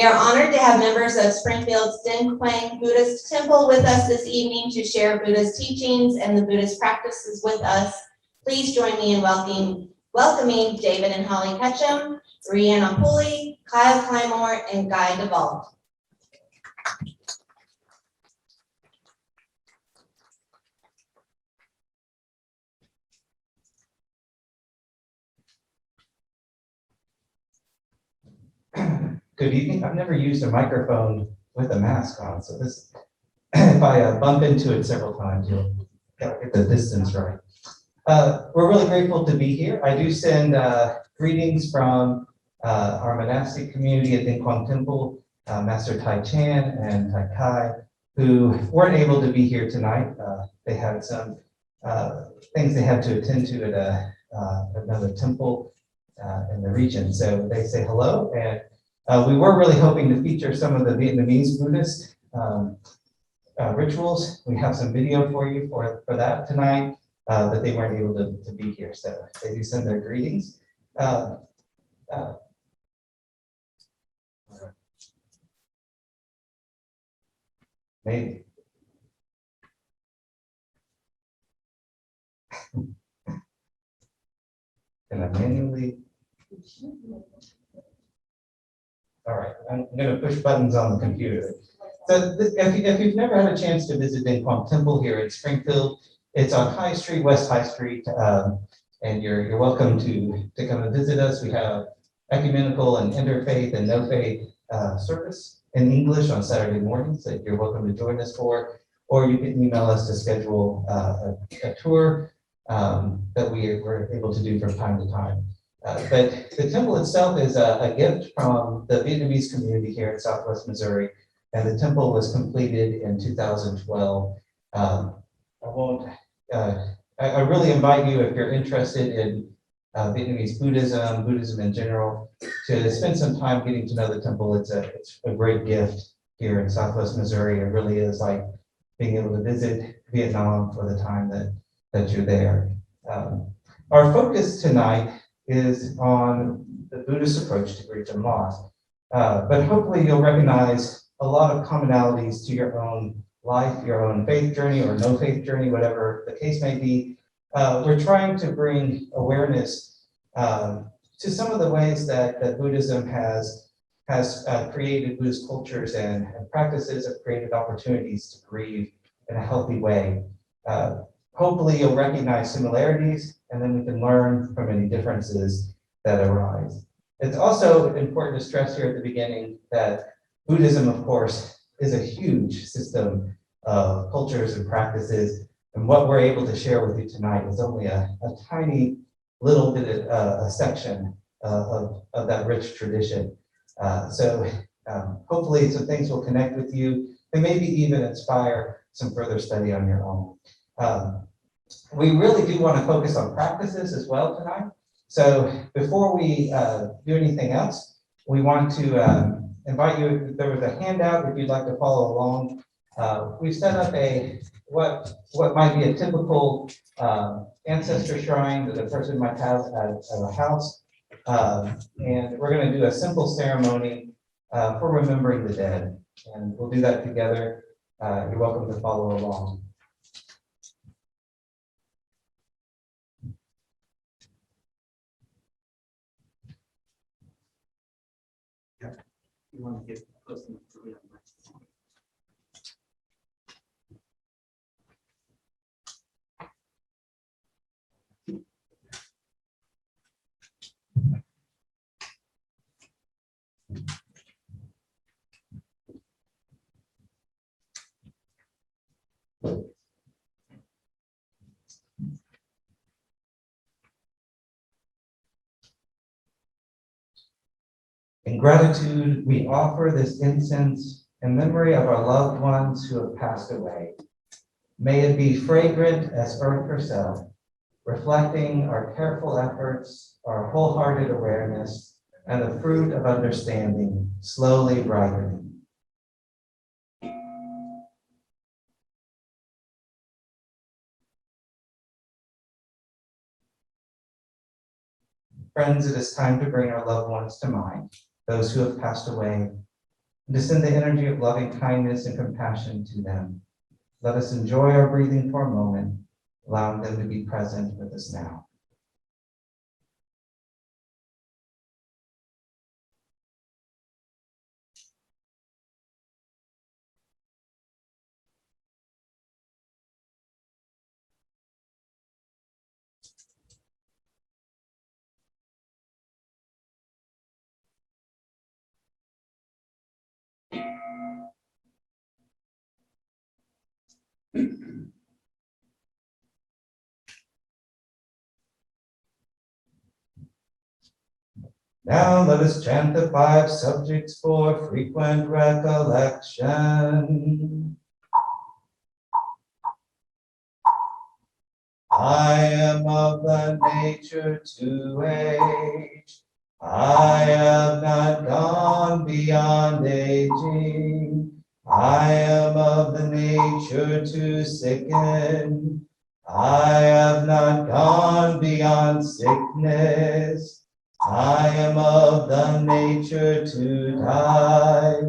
are honored to have members of Springfield's Dinh Quang Buddhist Temple with us this evening to share Buddha's teachings and the Buddhist practices with us. Please join me in welcoming David and Holly Ketchum, Rihanna Pulley, Kyle Clymore, and Guy DeVault. Good evening. I've never used a microphone with a mask on, so this, if I bump into it several times, you'll get the distance right. We're really grateful to be here. I do send greetings from our monastic community at Dinh Quang Temple, Master Tai Chan and Tai Kai, who weren't able to be here tonight. They had some things they had to attend to at another temple in the region. So they say hello, and we were really hoping to feature some of the Vietnamese Buddhist rituals. We have some video for you for that tonight, but they weren't able to be here. So they do send their greetings. Maybe. Can I manually? All right, I'm going to push buttons on the computer. So if you've never had a chance to visit Dinh Quang Temple here in Springfield, it's on High Street, West High Street, and you're welcome to come and visit us. We have ecumenical and interfaith and no faith service in English on Saturday mornings that you're welcome to join us for, or you can email us to schedule a tour that we're able to do from time to time. But the temple itself is a gift from the Vietnamese community here in Southwest Missouri, and the temple was completed in 2012. I really invite you, if you're interested in Vietnamese Buddhism in general, to spend some time getting to know the temple. It's a great gift here in Southwest Missouri. It really is like being able to visit Vietnam for the time that you're there. Our focus tonight is on the Buddhist approach to grief and loss. But hopefully you'll recognize a lot of commonalities to your own life, your own faith journey or no faith journey, whatever the case may be. We're trying to bring awareness to some of the ways that Buddhism has created, Buddhist cultures and practices have created opportunities to grieve in a healthy way. Hopefully you'll recognize similarities, and then we can learn from any differences that arise. It's also important to stress here at the beginning that Buddhism, of course, is a huge system of cultures and practices, and what we're able to share with you tonight is only a tiny little bit of a section of that rich tradition. So hopefully some things will connect with you and maybe even inspire some further study on your own. We really do want to focus on practices as well tonight. So before we do anything else, we want to invite you, there was a handout if you'd like to follow along. We've set up what might be a typical ancestor shrine that a person might have at a house. And we're going to do a simple ceremony for remembering the dead. And we'll do that together. You're welcome to follow along. You want to get close enough to read. In gratitude, we offer this incense in memory of our loved ones who have passed away. May it be fragrant as earth herself, reflecting our careful efforts, our wholehearted awareness, and the fruit of understanding slowly ripening. Friends, it is time to bring our loved ones to mind, those who have passed away, and to send the energy of loving kindness and compassion to them. Let us enjoy our breathing for a moment, allowing them to be present with us now. Now let us chant the 5 subjects for frequent recollection. I am of the nature to age. I have not gone beyond aging. I am of the nature to sicken. I have not gone beyond sickness. I am of the nature to die.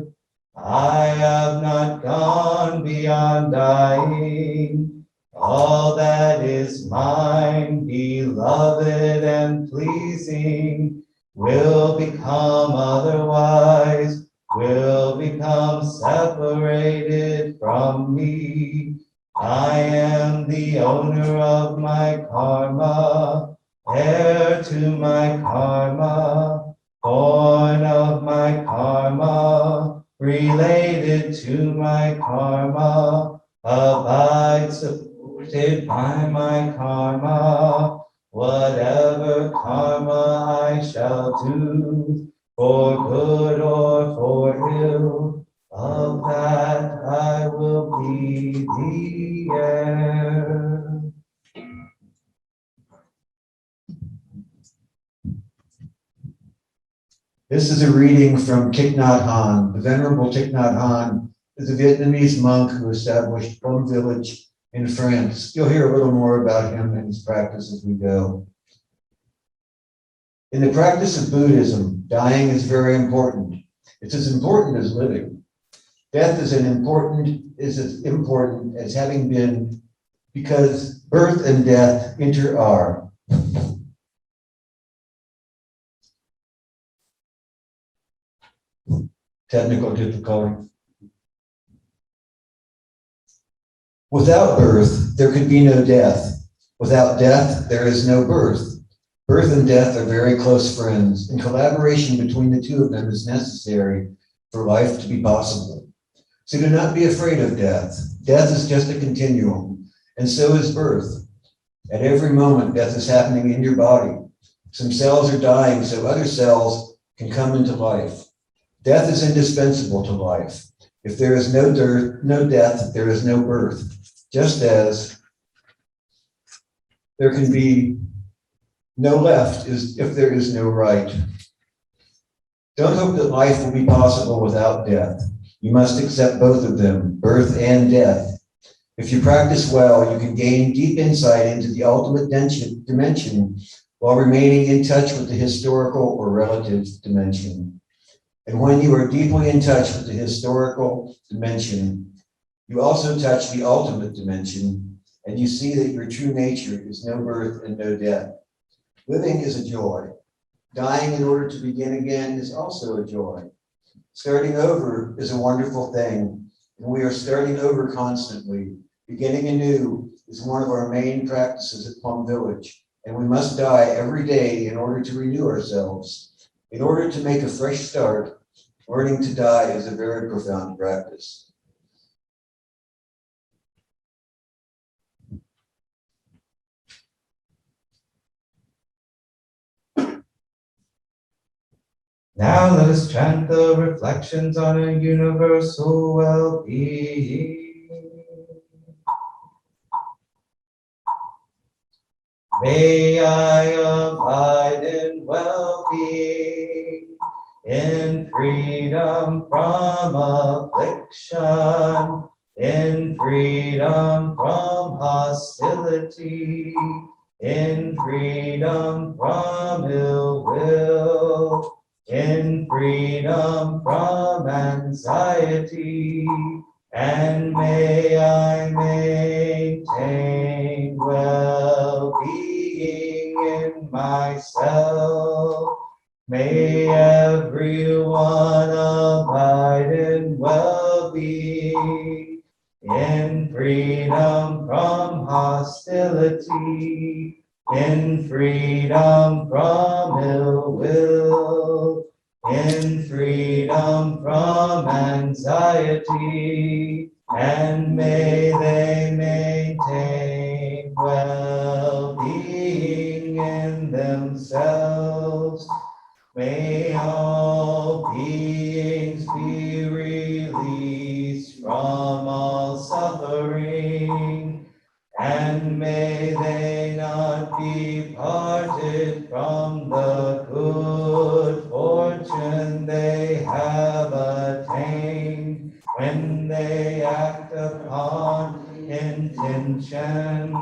I have not gone beyond dying. All that is mine, beloved and pleasing, will become otherwise, will become separated from me. I am the owner of my karma, heir to my karma, born of my karma, related to my karma, abide supported by my karma. Whatever karma I shall do, for good or for ill, of that I will be the heir. This is a reading from Thich Nhat Hanh. The Venerable Thich Nhat Hanh is a Vietnamese monk who established Quang village in France. You'll hear a little more about him and his practice as we go. In the practice of Buddhism, dying is very important. It's as important as living. Death is as important as having been, because birth and death are. Technical difficulty. Without birth, there could be no death. Without death, there is no birth. Birth and death are very close friends, and collaboration between the two of them is necessary for life to be possible. So do not be afraid of death. Death is just a continuum, and so is birth. At every moment, death is happening in your body. Some cells are dying so other cells can come into life. Death is indispensable to life. If there is no death, there is no birth. Just as there can be no left if there is no right. Don't hope that life will be possible without death. You must accept both of them, birth and death. If you practice well, you can gain deep insight into the ultimate dimension while remaining in touch with the historical or relative dimension. And when you are deeply in touch with the historical dimension, you also touch the ultimate dimension, and you see that your true nature is no birth and no death. Living is a joy. Dying in order to begin again is also a joy. Starting over is a wonderful thing, and we are starting over constantly. Beginning anew is one of our main practices at Plum Village, and we must die every day in order to renew ourselves. In order to make a fresh start, learning to die is a very profound practice. Now let us chant the reflections on a universal well-being. May I abide in well-being, in freedom from affliction, in freedom from hostility, in freedom from ill will, in freedom from anxiety, and may I maintain well-being in myself. May everyone abide in well-being, in freedom from hostility, in freedom from ill will, in freedom from anxiety, and may they maintain well-being in themselves. May all beings be released from all suffering, and may they not be parted from the good fortune they have attained when they act upon intention.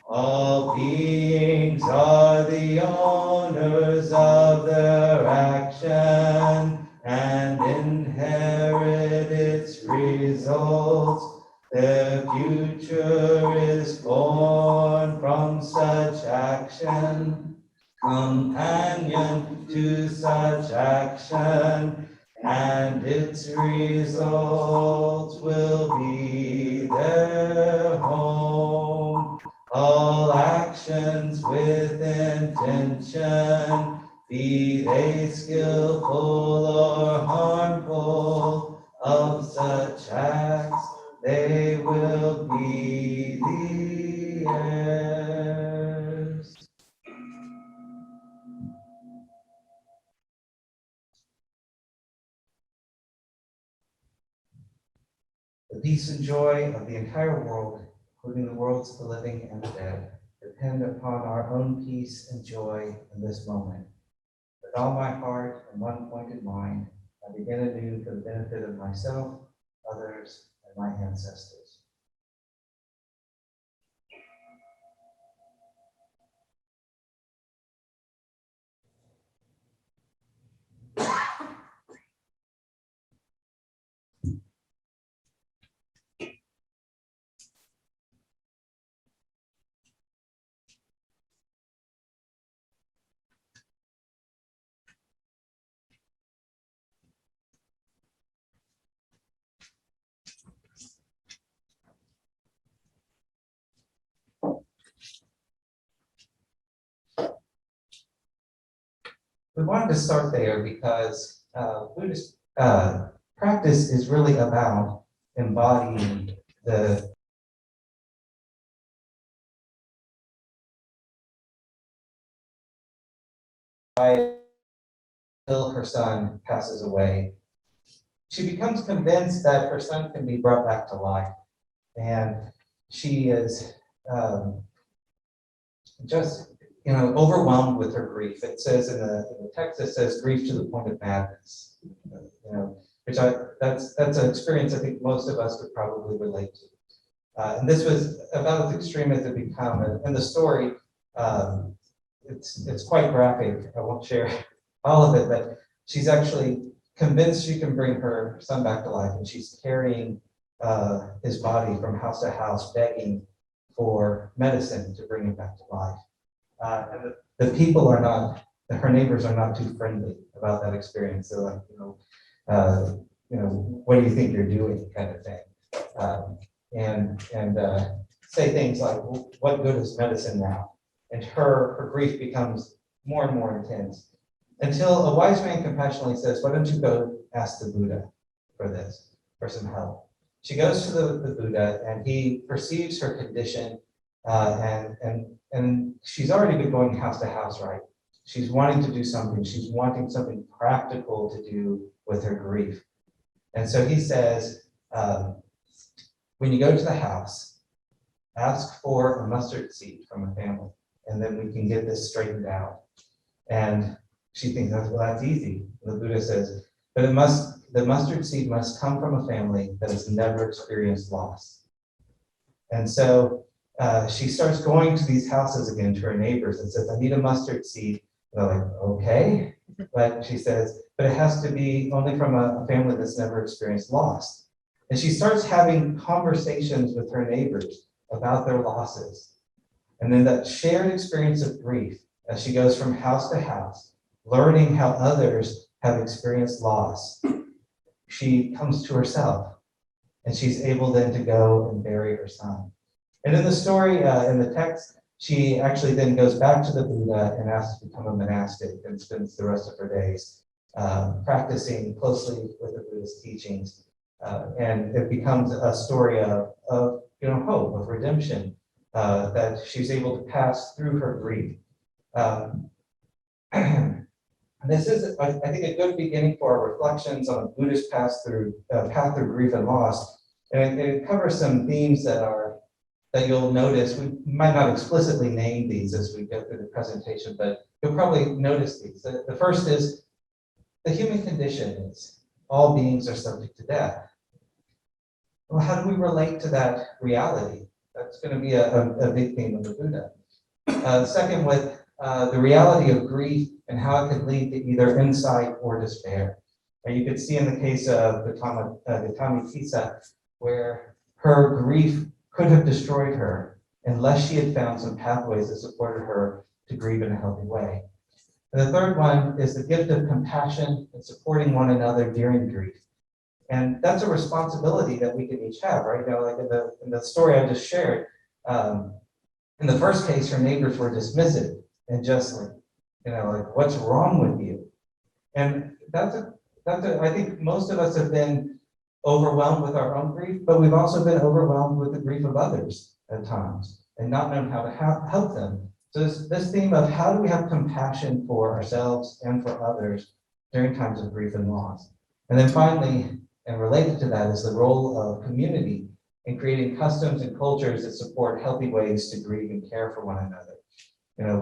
All beings are the owners of their action and inherit its results. Their future is born from such action, companion to such action, and its results will be their home. All actions with intention, be they skillful or harmful, of such acts they will be the heirs. The peace and joy of the entire world, including the worlds of the living and the dead, depend upon our own peace and joy in this moment. With all my heart and one pointed mind, I begin anew for the benefit of myself, others, and my ancestors. We wanted to start there because Buddhist practice is really about embodying the until her son passes away. She becomes convinced that her son can be brought back to life, and she is just overwhelmed with her grief. It says in the text, it says grief to the point of madness. That's an experience I think most of us could probably relate to. And this was about as extreme as it become. And the story, it's quite graphic. I won't share all of it, but she's actually convinced she can bring her son back to life, and she's carrying his body from house to house, begging for medicine to bring him back to life. And the people are not, her neighbors are not too friendly about that experience. They're like, what do you think you're doing, kind of thing, and say things like, well, what good is medicine now? And her grief becomes more and more intense until a wise man compassionately says, why don't you go ask the Buddha for some help? She goes to the Buddha, and he perceives her condition, and she's already been going house to house, right? She's wanting to do something. She's wanting something practical to do with her grief. And so he says, when you go to the house, ask for a mustard seed from a family, and then we can get this straightened out. And she thinks, well, that's easy. And the Buddha says, but the mustard seed must come from a family that has never experienced loss. And so she starts going to these houses again, to her neighbors, and says, I need a mustard seed. And they're like, okay. But she says, but but it has to be only from a family that's never experienced loss. And she starts having conversations with her neighbors about their losses. And then that shared experience of grief as she goes from house to house, learning how others have experienced loss, she comes to herself and she's able then to go and bury her son. And in the story, in the text, she actually then goes back to the Buddha and asks to become a monastic and spends the rest of her days practicing closely with the Buddhist teachings. And it becomes a story of hope, of redemption, that she's able to pass through her grief. This is, I think, a good beginning for our reflections on a Buddhist path through grief and loss. And it covers some themes that you'll notice. We might not explicitly name these as we go through the presentation, but you'll probably notice these. The first is the human condition is all beings are subject to death. Well, how do we relate to that reality? That's going to be a big theme of the Buddha. Second, with the reality of grief and how it could lead to either insight or despair. And you could see in the case of Gotami Kisa, where her grief could have destroyed her unless she had found some pathways that supported her to grieve in a healthy way. And the third one is the gift of compassion and supporting one another during grief. And that's a responsibility that we can each have, right? Like in the story I just shared, in the first case, her neighbors were dismissive and just like, what's wrong with you? And I think most of us have been overwhelmed with our own grief, but we've also been overwhelmed with the grief of others at times and not known how to help them. So this theme of how do we have compassion for ourselves and for others during times of grief and loss. And then finally, and related to that, is the role of community in creating customs and cultures that support healthy ways to grieve and care for one another.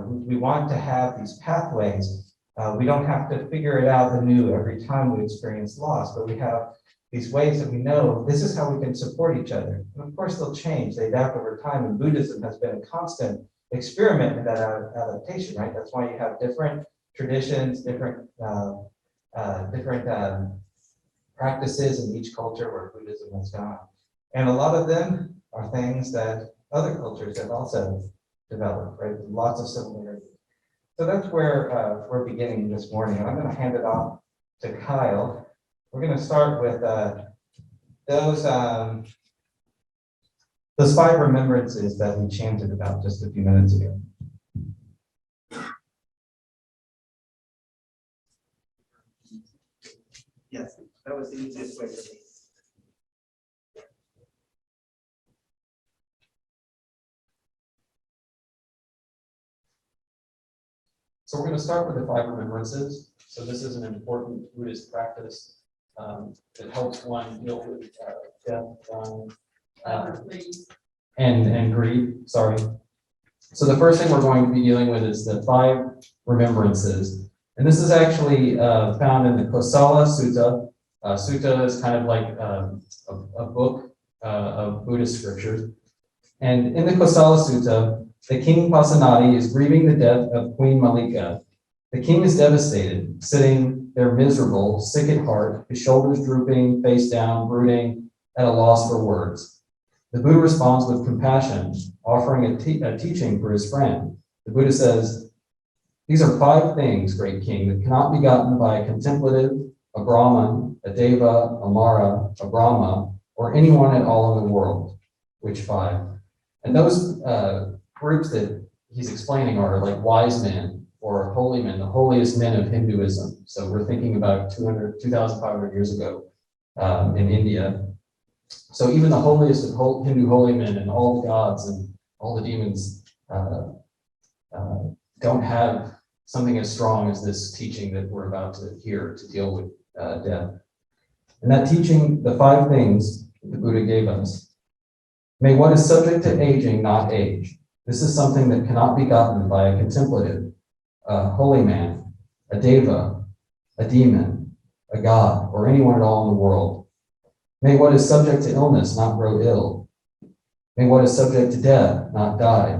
We want to have these pathways. We don't have to figure it out anew every time we experience loss, but we have these ways that we know this is how we can support each other. And of course, they'll change, they adapt over time, and Buddhism has been a constant experiment in that adaptation, right? That's why you have different traditions, different practices in each culture where Buddhism has gone. And a lot of them are things that other cultures have also developed, right? Lots of similarities. So that's where we're beginning this morning. And I'm going to hand it off to Kyle. We're going to start with those 5 remembrances that we chanted about just a few minutes ago. Yes, that was the easiest way for me. So we're going to start with the 5 remembrances. So this is an important Buddhist practice that helps one deal with death, and grief. Sorry. So the first thing we're going to be dealing with is the 5 remembrances. And this is actually found in the Kosala Sutta. Sutta is kind of like a book of Buddhist scriptures. And in the Kosala Sutta, the king Pasenadi is grieving the death of Queen Malika. The king is devastated, sitting there miserable, sick at heart, his shoulders drooping, face down, brooding, at a loss for words. The Buddha responds with compassion, offering a teaching for his friend. The Buddha says, "These are 5 things, great king, that cannot be gotten by a contemplative, a Brahman, a Deva, a Mara, a Brahma, or anyone at all in the world." Which 5? And those groups that he's explaining are like wise men or holy men, the holiest men of Hinduism. So we're thinking about 2,500 years ago in India. So even the holiest of Hindu holy men and all the gods and all the demons don't have something as strong as this teaching that we're about to hear to deal with death. And that teaching, the 5 things the Buddha gave us. May what is subject to aging not age. This is something that cannot be gotten by a contemplative, a holy man, a deva, a demon, a god, or anyone at all in the world. May what is subject to illness not grow ill. May what is subject to death not die.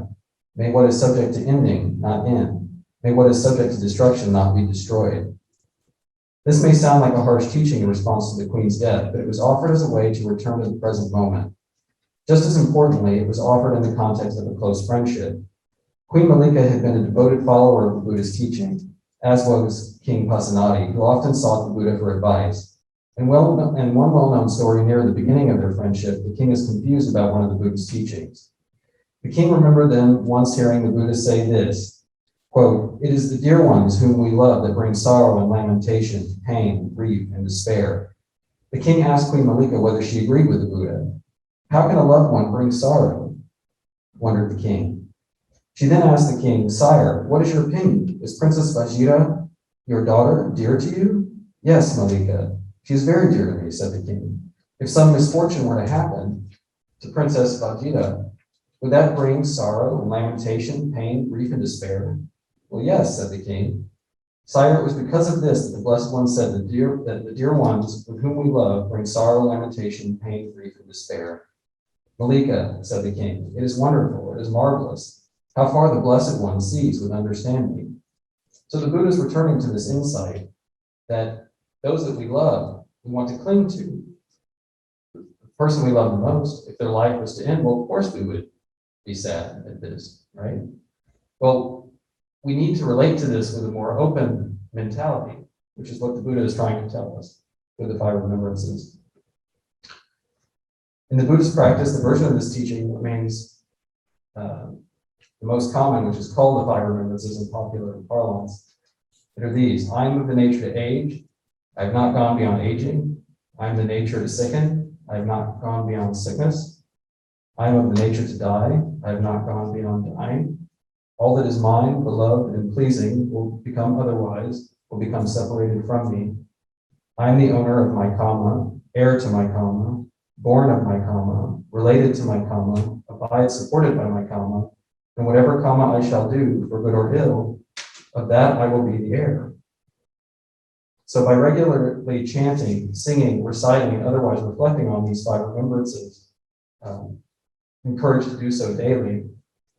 May what is subject to ending not end. May what is subject to destruction not be destroyed. This may sound like a harsh teaching in response to the Queen's death, but it was offered as a way to return to the present moment. Just as importantly, it was offered in the context of a close friendship. Queen Malika had been a devoted follower of the Buddhist teaching, as was King Pasenadi, who often sought the Buddha for advice. And one well-known story near the beginning of their friendship, the king is confused about one of the Buddhist teachings. The king remembered them once hearing the Buddha say this, quote, "It is the dear ones whom we love that bring sorrow and lamentation, pain, grief, and despair." The king asked Queen Malika whether she agreed with the Buddha. "How can a loved one bring sorrow?" wondered the king. She then asked the king, "Sire, what is your opinion? Is Princess Vajira, your daughter, dear to you?" "Yes, Malika, she is very dear to me," said the king. "If some misfortune were to happen to Princess Vajira, would that bring sorrow and lamentation, pain, grief, and despair?" "Well, yes," said the king. "Sire, it was because of this that the Blessed One said that the dear ones with whom we love bring sorrow, lamentation, pain, grief, and despair." "Malika," said the king, "it is wonderful, it is marvelous, how far the Blessed One sees with understanding." So the Buddha is returning to this insight that those that we love, we want to cling to. The person we love the most, if their life was to end, well, of course we would be sad at this, right? Well, we need to relate to this with a more open mentality, which is what the Buddha is trying to tell us with the 5 remembrances. In the Buddhist practice, the version of this teaching remains the most common, which is called the 5 remembrances in popular parlance. It are these: I am of the nature to age, I have not gone beyond aging. I am the nature to sicken, I have not gone beyond sickness. I am of the nature to die, I have not gone beyond dying. All that is mine, beloved, and pleasing will become otherwise, will become separated from me. I am the owner of my karma, heir to my karma, born of my karma, related to my karma, abide supported by my karma, and whatever karma I shall do, for good or ill, of that I will be the heir. So by regularly chanting, singing, reciting, and otherwise reflecting on these 5 remembrances, encouraged to do so daily,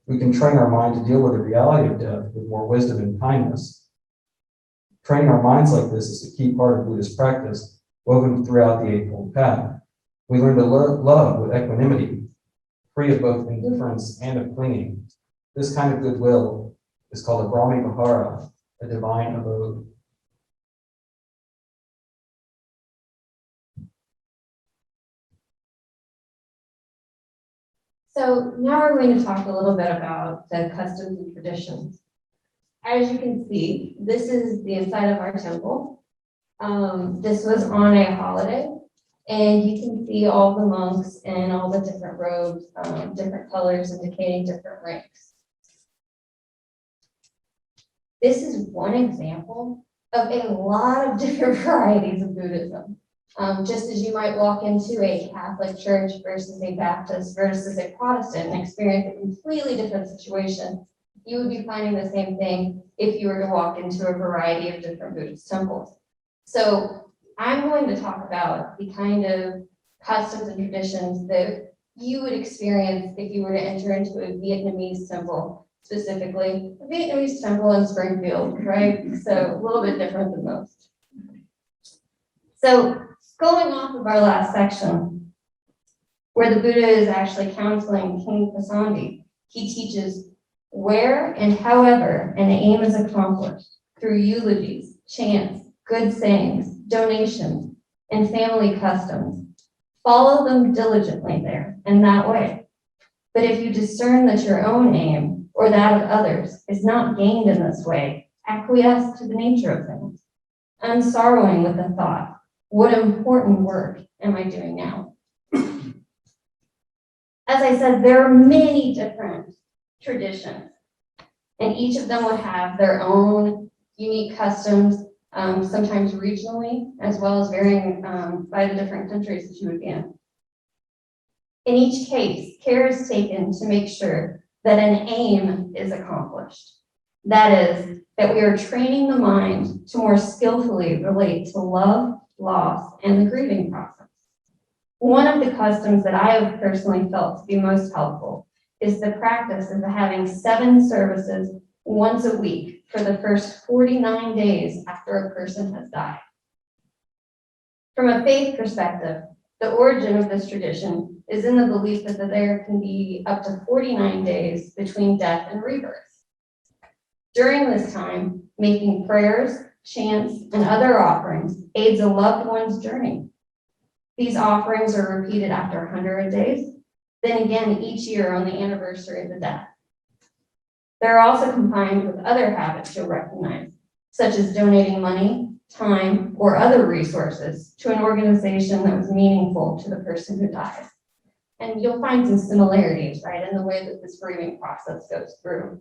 we can train our mind to deal with the reality of death with more wisdom and kindness. Training our minds like this is a key part of Buddhist practice, woven throughout the Eightfold Path. We learn to love with equanimity, free of both indifference and of clinging. This kind of goodwill is called a Brahmi Vihara, a divine abode. So now we're going to talk a little bit about the customs and traditions. As you can see, this is the inside of our temple. This was on a holiday, and you can see all the monks in all the different robes, different colors indicating different ranks. This is one example of a lot of different varieties of Buddhism. Just as you might walk into a Catholic church versus a Baptist versus a Protestant and experience a completely different situation, you would be finding the same thing if you were to walk into a variety of different Buddhist temples. So I'm going to talk about the kind of customs and traditions that you would experience if you were to enter into a Vietnamese temple, specifically a Vietnamese temple in Springfield, right? So a little bit different than most. So going off of our last section, where the Buddha is actually counseling King Pasenadi, he teaches where and however an aim is accomplished through eulogies, chants, good sayings, donations, and family customs. Follow them diligently there in that way. But if you discern that your own aim or that of others is not gained in this way, acquiesce to the nature of things, unsorrowing with the thought, what important work am I doing now? As I said, there are many different traditions, and each of them would have their own unique customs, sometimes regionally, as well as varying by the different countries that you would be in. In each case, care is taken to make sure that an aim is accomplished. That is, that we are training the mind to more skillfully relate to love, loss, and the grieving process. One of the customs that I have personally felt to be most helpful is the practice of having 7 services once a week for the first 49 days after a person has died. From a faith perspective, the origin of this tradition is in the belief that there can be up to 49 days between death and rebirth. During this time, making prayers, chants, and other offerings aids a loved one's journey. These offerings are repeated after 100 days, then again each year on the anniversary of the death. They're also combined with other habits you'll recognize, such as donating money, time, or other resources to an organization that was meaningful to the person who died. And you'll find some similarities, right, in the way that this grieving process goes through.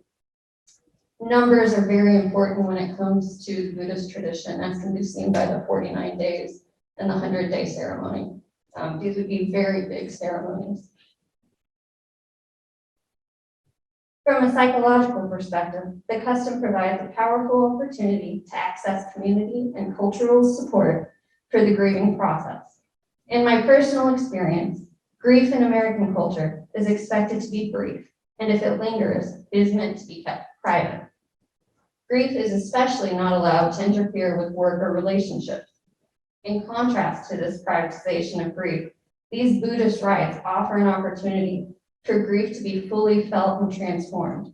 Numbers are very important when it comes to the Buddhist tradition, as can be seen by the 49 days and the 100-day ceremony. These would be very big ceremonies. From a psychological perspective, the custom provides a powerful opportunity to access community and cultural support for the grieving process. In my personal experience, grief in American culture is expected to be brief, and if it lingers, it is meant to be kept private. Grief is especially not allowed to interfere with work or relationships. In contrast to this privatization of grief, these Buddhist rites offer an opportunity for grief to be fully felt and transformed.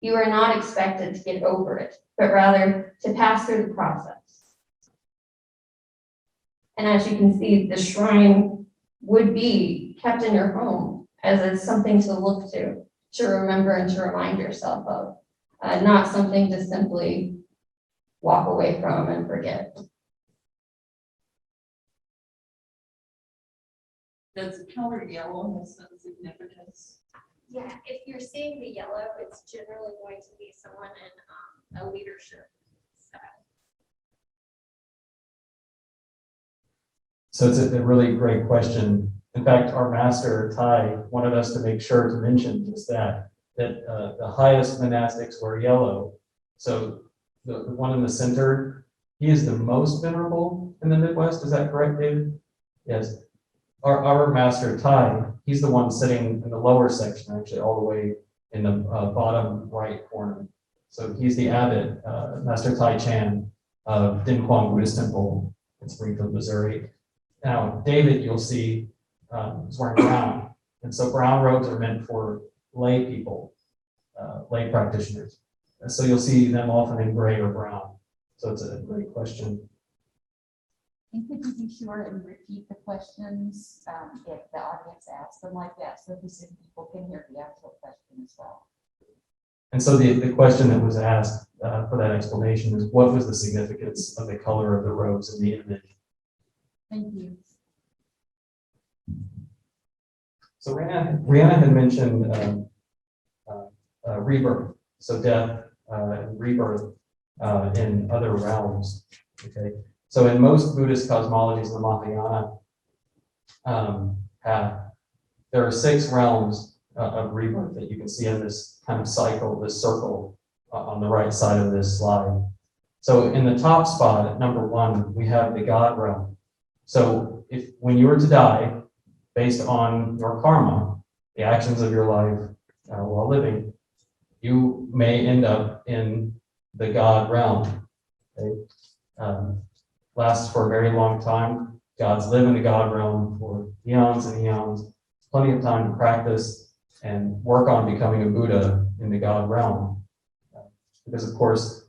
You are not expected to get over it, but rather to pass through the process. And as you can see, the shrine would be kept in your home as it's something to look to remember and to remind yourself of, not something to simply walk away from and forget. Does the color yellow have some significance? Yeah, if you're seeing the yellow, it's generally going to be someone in a leadership style. So it's a really great question. In fact, our master, Tai, wanted us to make sure to mention just that the highest monastics wear yellow. So the one in the center, he is the most venerable in the Midwest. Is that correct, David? Yes. Our master, Tai, he's the one sitting in the lower section, actually, all the way in the bottom right corner. So he's the abbot, Master Tai Chan of Dinh Quang Buddhist Temple in Springfield, Missouri. Now, David, you'll see, is wearing brown. And so brown robes are meant for lay people, lay practitioners. And so you'll see them often in gray or brown. So it's a great question. And could you be sure and repeat the questions if the audience asks them like that, so the people can hear the actual question as well? And so the question that was asked for that explanation is, what was the significance of the color of the robes in the image? Thank you. So Rihanna had mentioned rebirth, so death and rebirth in other realms. Okay, so in most Buddhist cosmologies in the Mahayana there are 6 realms of rebirth that you can see in this kind of cycle, this circle on the right side of this slide. So in the top spot at number 1, we have the God realm. So when you were to die, based on your karma, the actions of your life while living, you may end up in the God realm. Okay? Lasts for a very long time. Gods live in the God realm for eons and eons. Plenty of time to practice and work on becoming a Buddha in the God realm. Because of course,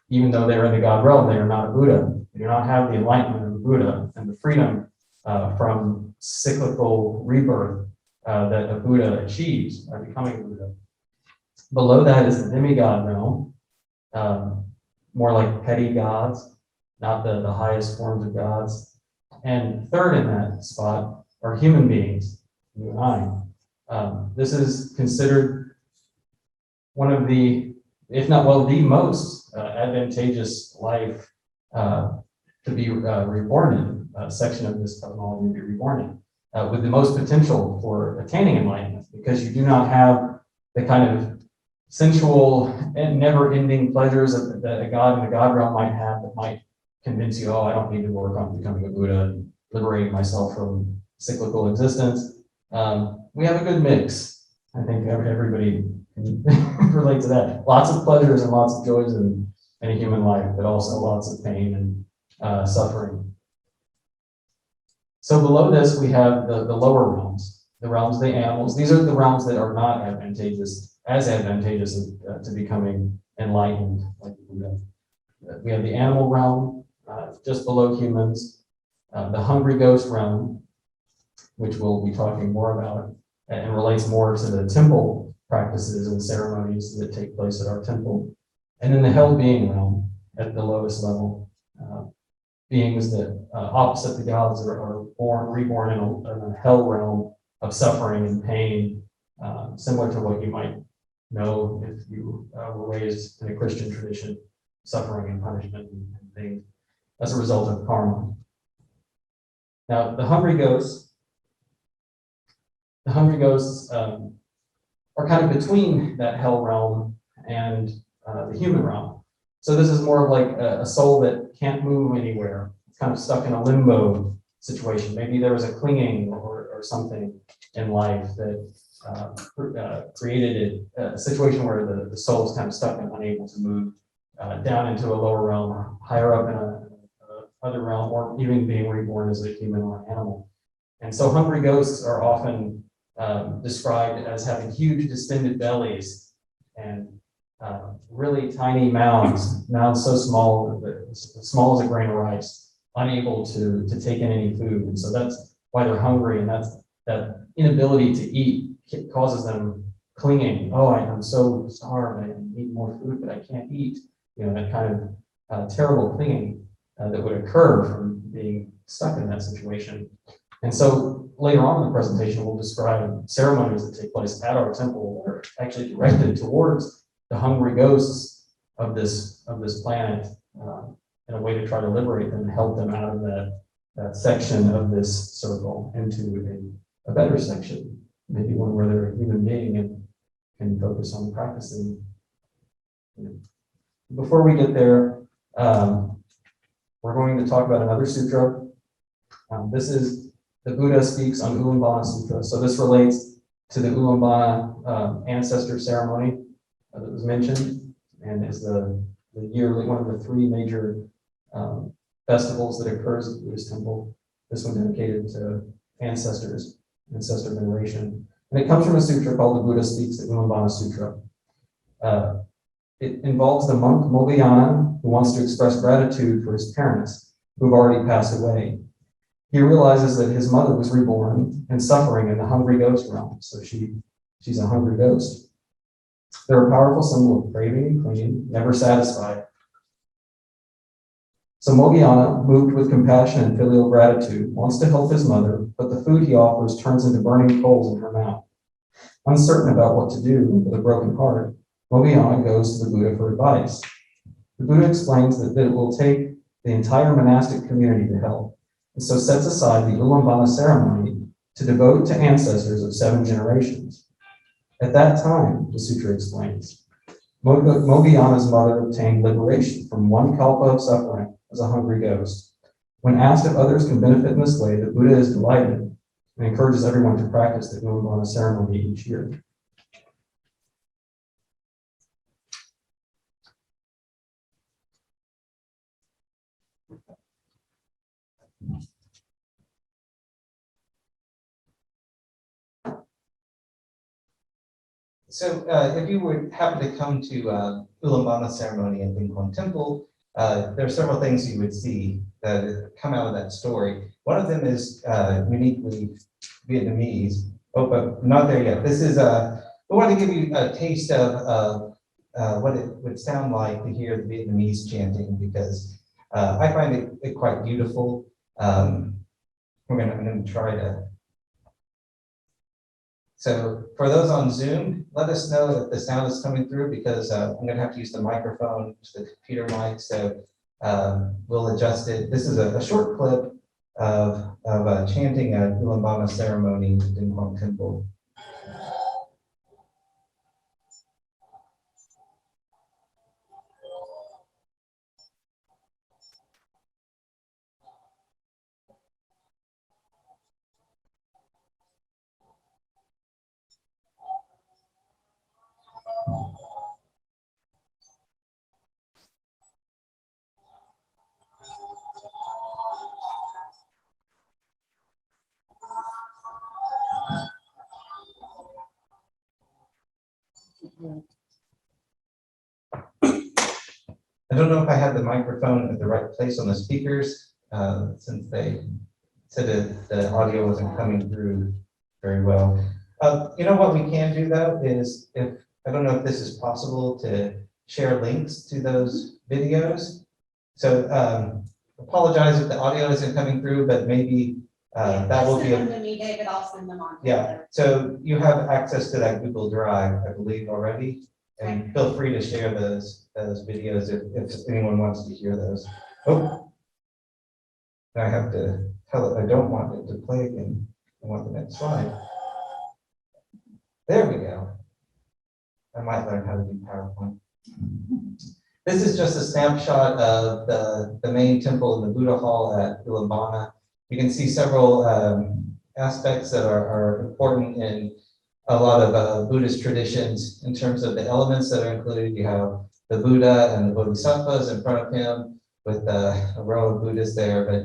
even though they're in the God realm, they are not a Buddha. They do not have the enlightenment of a Buddha and the freedom from cyclical rebirth that a Buddha achieves by becoming a Buddha. Below that is the demigod realm, more like petty gods, not the highest forms of gods. And third in that spot are human beings, you and I. This is considered one of the, if not, well, the most advantageous life to be reborn in, section of this cosmology to be reborn in, with the most potential for attaining enlightenment, because you do not have the kind of sensual and never-ending pleasures that a god in the God realm might have that might convince you, oh, I don't need to work on becoming a Buddha and liberating myself from cyclical existence. We have a good mix. I think everybody can relate to that. Lots of pleasures and lots of joys in a human life, but also lots of pain and suffering. So below this, we have the lower realms, the realms of the animals. These are the realms that are not as advantageous to becoming enlightened. Like we have the animal realm, just below humans, the hungry ghost realm, which we'll be talking more about, and relates more to the temple practices and ceremonies that take place at our temple. And then the hell being realm at the lowest level, beings that opposite the gods are reborn in a hell realm of suffering and pain, similar to what you might know if you were raised in a Christian tradition, suffering and punishment and things as a result of karma. Now, the hungry ghosts are kind of between that hell realm and the human realm. So this is more of like a soul that can't move anywhere. It's kind of stuck in a limbo situation. Maybe there was a clinging or something in life that created a situation where the soul is kind of stuck and unable to move down into a lower realm or higher up in a other realm, or even being reborn as a human or an animal. And so hungry ghosts are often described as having huge distended bellies and really tiny mounds so small, as small as a grain of rice, unable to take in any food. And so that's why they're hungry, and that inability to eat causes them clinging. Oh, I'm so starved, I need more food, but I can't eat. You know, that kind of terrible clinging that would occur from being stuck in that situation. And so later on in the presentation, we'll describe ceremonies that take place at our temple that are actually directed towards the hungry ghosts of this planet in a way to try to liberate them and help them out of that section of this circle into a better section, maybe one where they're a human being and can focus on practicing. Before we get there, we're going to talk about another sutra. This is the Buddha speaks on Ulambana Sutra. So this relates to the Ulambana ancestor ceremony that was mentioned, and is the yearly, one of the three major festivals that occurs at the Buddhist temple. This one dedicated to ancestor veneration. And it comes from a sutra called the Buddha Speaks, the Ulambana Sutra. It involves the monk Moggallana, who wants to express gratitude for his parents who have already passed away. He realizes that his mother was reborn and suffering in the hungry ghost realm, so she's a hungry ghost. They're a powerful symbol of craving and clinging, never satisfied. So Moggallana, moved with compassion and filial gratitude, wants to help his mother, but the food he offers turns into burning coals in her mouth. Uncertain about what to do with a broken heart, Moggallana goes to the Buddha for advice. The Buddha explains that it will take the entire monastic community to help, and so sets aside the Ulambana ceremony to devote to ancestors of 7 generations. At that time, the sutra explains, Moggallana's mother obtained liberation from 1 kalpa of suffering as a hungry ghost. When asked if others can benefit in this way, the Buddha is delighted and encourages everyone to practice the Ulambana ceremony each year. So if you would happen to come to Ulambana ceremony at Quang Temple, there are several things you would see that come out of that story. One of them is uniquely Vietnamese. Oh, but not there yet. This is we want to give you a taste of what it would sound like to hear the Vietnamese chanting, because I find it quite beautiful. I'm going to try to. So for those on Zoom, let us know that the sound is coming through, because I'm going to have to use the microphone to the computer mic. So we'll adjust it. This is a short clip of chanting at Ulambana ceremony at Dinh Quang Temple. I don't know if I had the microphone at the right place on the speakers, since they said that the audio wasn't coming through very well. You know what we can do though is I don't know if this is possible to share links to those videos. So apologize if the audio isn't coming through, but maybe that will be. Send them to me, David, I'll send them on. Yeah, so you have access to that Google Drive, I believe, already. And feel free to share those videos if anyone wants to hear those. Oh, I have to tell it, I don't want it to play again. I want the next slide. There we go. I might learn how to do PowerPoint. This is just a snapshot of the main temple in the Buddha Hall at Ulambana. You can see several aspects that are important in a lot of Buddhist traditions in terms of the elements that are included. You have the Buddha and the Bodhisattvas in front of him with a row of Buddhists there. But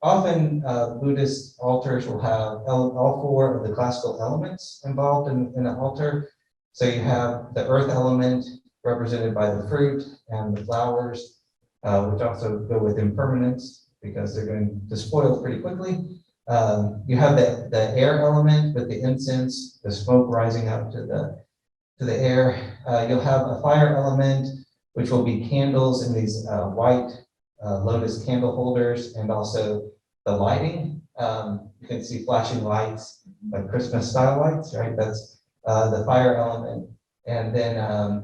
often Buddhist altars will have all four of the classical elements involved in an altar. So you have the earth element represented by the fruit and the flowers, which also go with impermanence because they're going to spoil pretty quickly. You have the air element with the incense, the smoke rising up to the air. You'll have a fire element, which will be candles in these white lotus candle holders, and also the lighting. You can see flashing lights, like Christmas style lights, right? That's the fire element. And then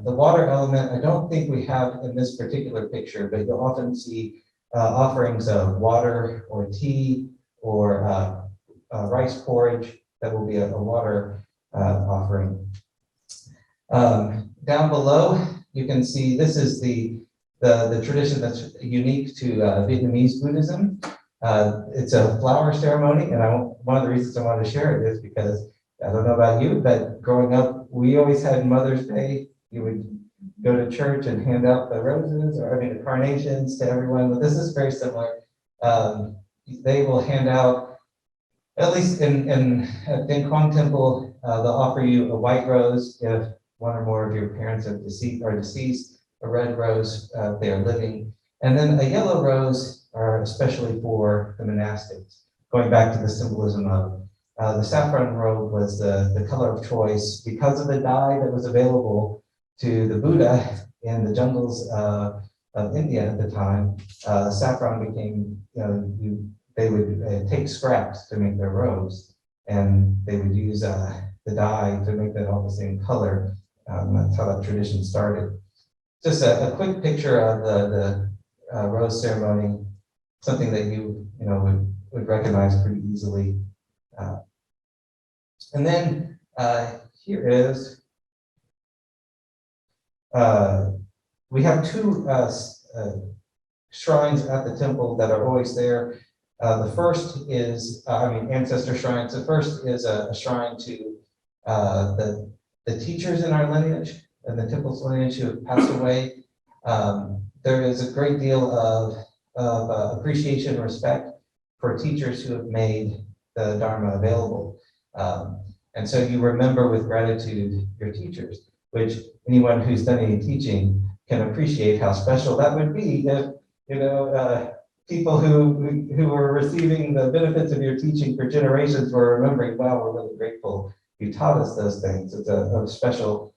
the water element, I don't think we have in this particular picture, but you'll often see offerings of water or tea or rice porridge. That will be a water offering. Down below, you can see this is the tradition that's unique to Vietnamese Buddhism. It's a flower ceremony, and one of the reasons I wanted to share it is because I don't know about you, but growing up, we always had Mother's Day. You would go to church and hand out the roses, the carnations to everyone. But this is very similar. They will hand out, at least at Dinh Quang Temple, they'll offer you a white rose if one or more of your parents are deceased, a red rose if they are living, and then a yellow rose are especially for the monastics. Going back to the symbolism of the saffron robe was the color of choice because of the dye that was available to the Buddha in the jungles of India at the time. Saffron became, they would take scraps to make their robes, and they would use the dye to make that all the same color. That's how that tradition started. Just a quick picture of the rose ceremony, something that you would recognize pretty easily. And then here is, we have two shrines at the temple that are always there. The first is, ancestor shrines. The first is a shrine to the teachers in our lineage and the temple's lineage who have passed away. There is a great deal of appreciation and respect for teachers who have made the Dharma available. And so you remember with gratitude your teachers, which anyone who's done any teaching can appreciate how special that would be if, people who were receiving the benefits of your teaching for generations were remembering, wow, we're really grateful you taught us those things. It's a special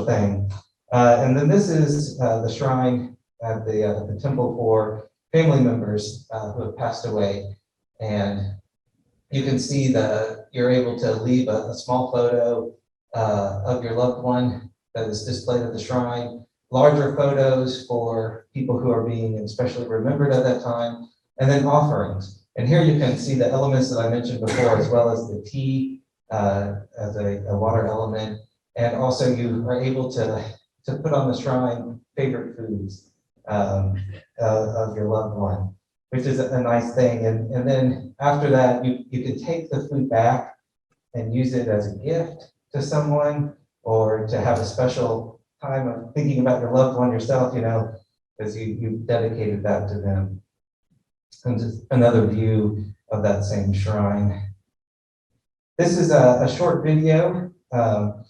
thing. And then this is the shrine at the temple for family members who have passed away. And you can see you're able to leave a small photo of your loved one that is displayed at the shrine, larger photos for people who are being especially remembered at that time, and then offerings. And here you can see the elements that I mentioned before, as well as the tea as a water element. And also you are able to put on the shrine favorite foods of your loved one, which is a nice thing. And then after that, you can take the food back and use it as a gift to someone, or to have a special time of thinking about your loved one yourself, because you dedicated that to them. And just another view of that same shrine. This is a short video of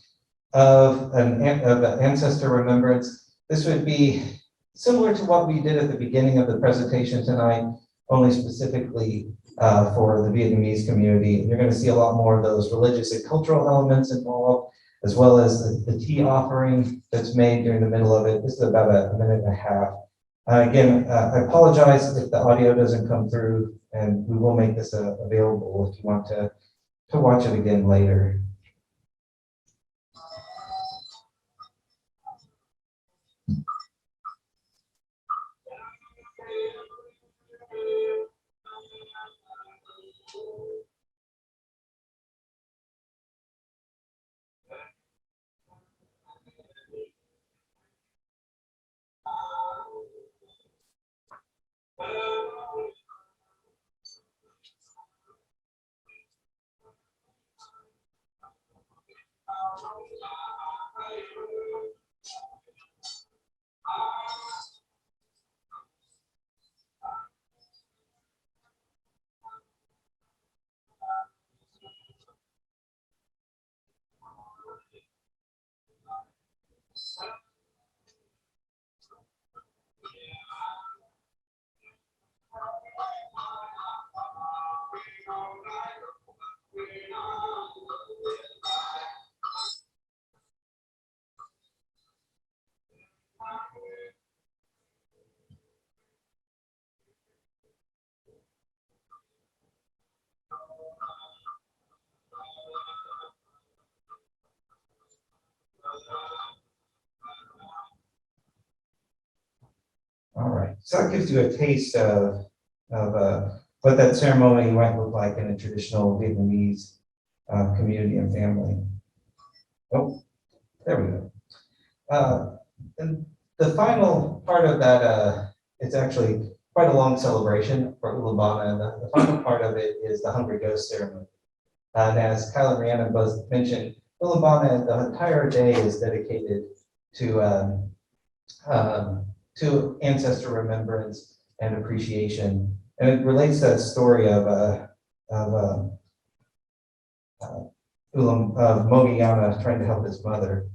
an ancestor remembrance. this would be similar to what we did at the beginning of the presentation tonight, only specifically for the Vietnamese community. And you're going to see a lot more of those religious and cultural elements involved, as well as the tea offering that's made during the middle of it. This is about a minute and a half. Again, I apologize if the audio doesn't come through, and we will make this available if you want to watch it again later. All right, so that gives you a taste of what that ceremony might look like in a traditional Vietnamese community and family. Oh, there we go. And the final part of that, it's actually quite a long celebration for Ulambana, and the final part of it is the Hungry Ghost ceremony. And as Kyle and Rihanna both mentioned, Ulambana, the entire day is dedicated to ancestor remembrance and appreciation. And it relates to that story of Mogiyama trying to help his mother.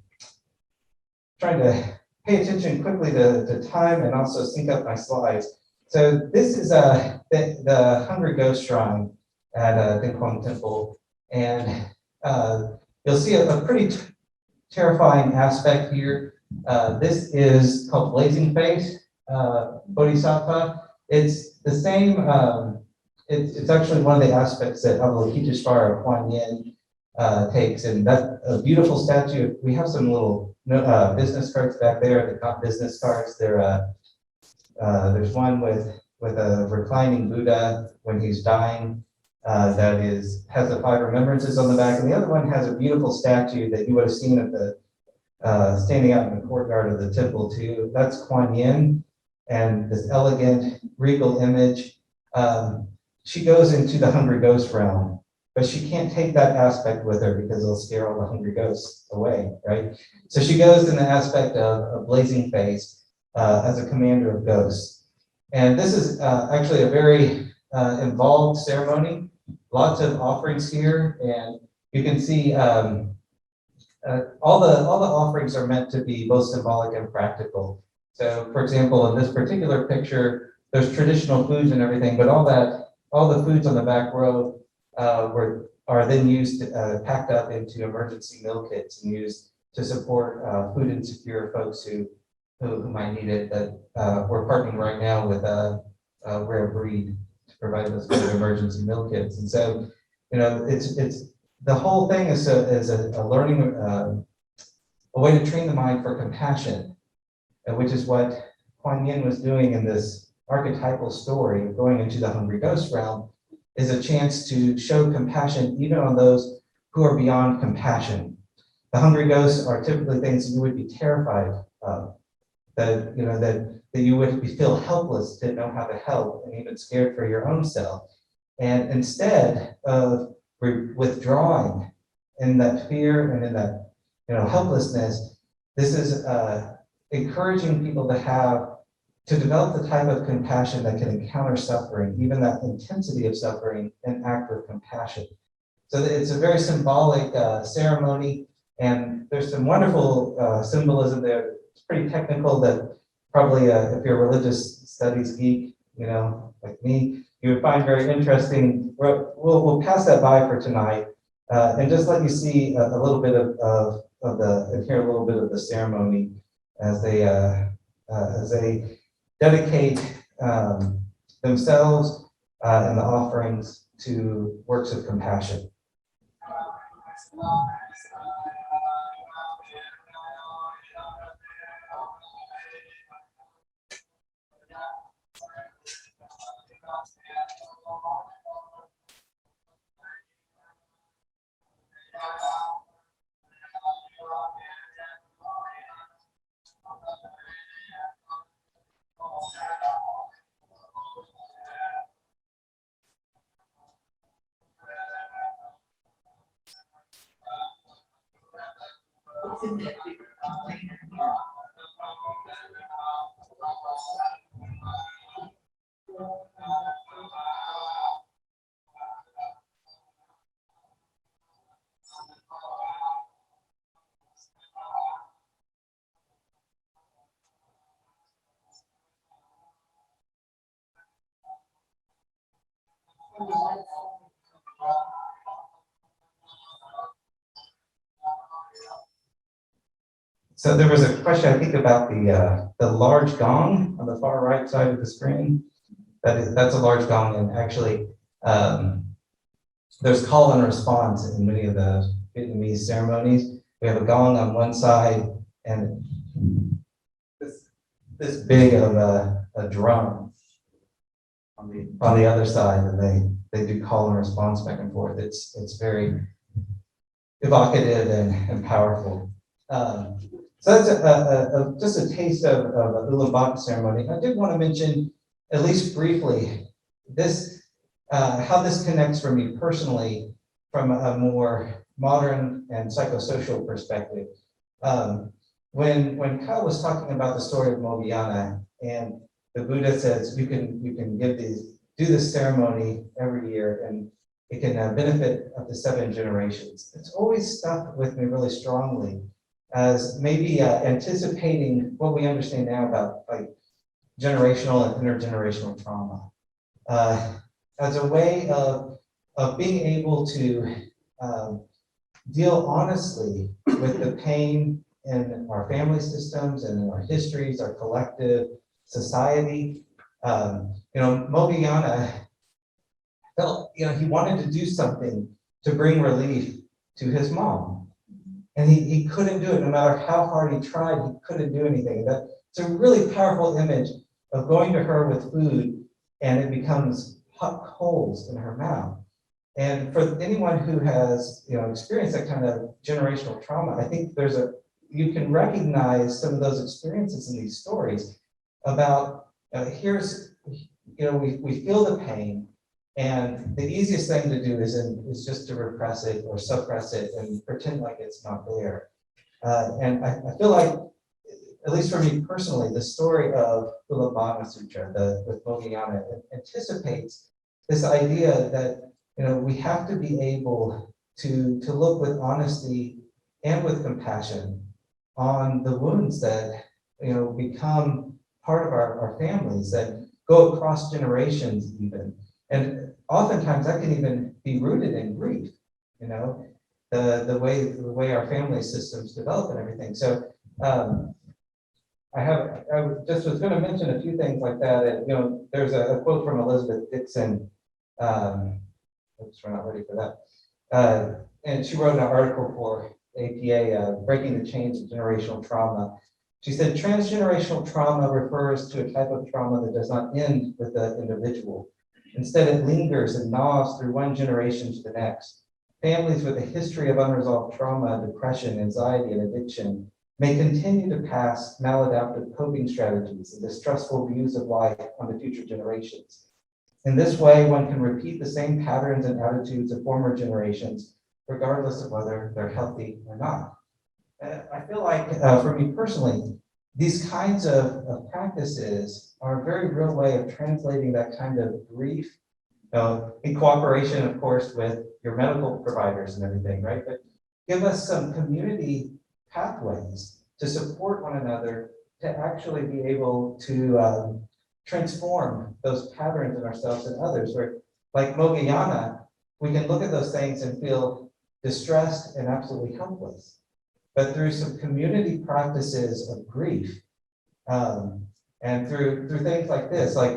Trying to pay attention quickly to time and also sync up my slides. So this is the Hungry Ghost Shrine at Dinh Quang Temple. And you'll see a pretty terrifying aspect here. This is called Blazing Face Bodhisattva. It's the same, it's actually one of the aspects that Avalokiteshvara Quang Yin takes, and that a beautiful statue. We have some little business cards back there. They're not business cards. They're there's one with a reclining Buddha when he's dying. That has the 5 remembrances on the back, and the other one has a beautiful statue that you would have seen at the standing out in the courtyard of the temple too. That's Kuan Yin, and this elegant regal image. She goes into the hungry ghost realm, but she can't take that aspect with her because it'll scare all the hungry ghosts away, right? So she goes in the aspect of blazing face as a commander of ghosts. And this is actually a very involved ceremony. Lots of offerings here, and you can see all the offerings are meant to be both symbolic and practical. So, for example, in this particular picture, there's traditional foods and everything, but all the foods on the back row are then used packed up into emergency meal kits and used to support food insecure folks who might need it. That we're partnering right now with Rare Breed to provide those kind of emergency meal kits. And so, you know, it's the whole thing is a learning, a way to train the mind for compassion, which is what Kuan Yin was doing in this archetypal story of going into the hungry ghost realm, is a chance to show compassion even on those who are beyond compassion. The hungry ghosts are typically things you would be terrified of, that you would feel helpless, didn't know how to help, and even scared for your own self. And instead of withdrawing in that fear and in that helplessness, this is encouraging people to develop the type of compassion that can encounter suffering, even that intensity of suffering, and act with compassion. So it's a very symbolic ceremony, and there's some wonderful symbolism there it's pretty technical that probably if you're a religious studies geek, like me, you would find very interesting. We'll pass that by for tonight and just let you see a little bit of the, and hear a little bit of the ceremony as they dedicate themselves and the offerings to works of compassion. So there was a question, I think, about the large gong on the far right side of the screen. That's a large gong, and actually there's call and response in many of the Vietnamese ceremonies. We have a gong on one side and this big of a drum on the other side, and they do call and response back and forth. It's very evocative and powerful. So that's just a taste of the Ulambana ceremony. I did want to mention, at least briefly, this how this connects for me personally from a more modern and psychosocial perspective. When Kyle was talking about the story of Mobiana, and the Buddha says you can do this ceremony every year, and it can benefit up to 7 generations. It's always stuck with me really strongly as maybe anticipating what we understand now about like generational and intergenerational trauma, as a way of being able to deal honestly with the pain in our family systems and in our histories, our collective society. Mobiana felt, he wanted to do something to bring relief to his mom. And he couldn't do it, no matter how hard he tried, he couldn't do anything. It's a really powerful image of going to her with food and it becomes hot coals in her mouth. And for anyone who has experienced that kind of generational trauma, I think you can recognize some of those experiences in these stories about we feel the pain. And the easiest thing to do is just to repress it or suppress it and pretend like it's not there. And I feel like, at least for me personally, the story of Ulambana Sutra, with Mobiana, anticipates this idea that we have to be able to look with honesty and with compassion on the wounds that become part of our families, that go across generations even. And oftentimes that can even be rooted in grief, the way our family systems develop and everything. So I just was going to mention a few things like that. And, there's a quote from Elizabeth Dixon. Oops, we're not ready for that. And she wrote an article for APA, Breaking the Chains of Generational Trauma. She said, transgenerational trauma refers to a type of trauma that does not end with the individual. Instead, it lingers and gnaws through one generation to the next. Families with a history of unresolved trauma, depression, anxiety, and addiction may continue to pass maladaptive coping strategies and distrustful views of life on the future generations. In this way, one can repeat the same patterns and attitudes of former generations, regardless of whether they're healthy or not. I feel like, for me personally, these kinds of practices are a very real way of translating that kind of grief, in cooperation, of course, with your medical providers and everything, right? But give us some community pathways to support one another, to actually be able to transform those patterns in ourselves and others, where like Mogayana, we can look at those things and feel distressed and absolutely helpless. But through some community practices of grief, and through things like this, like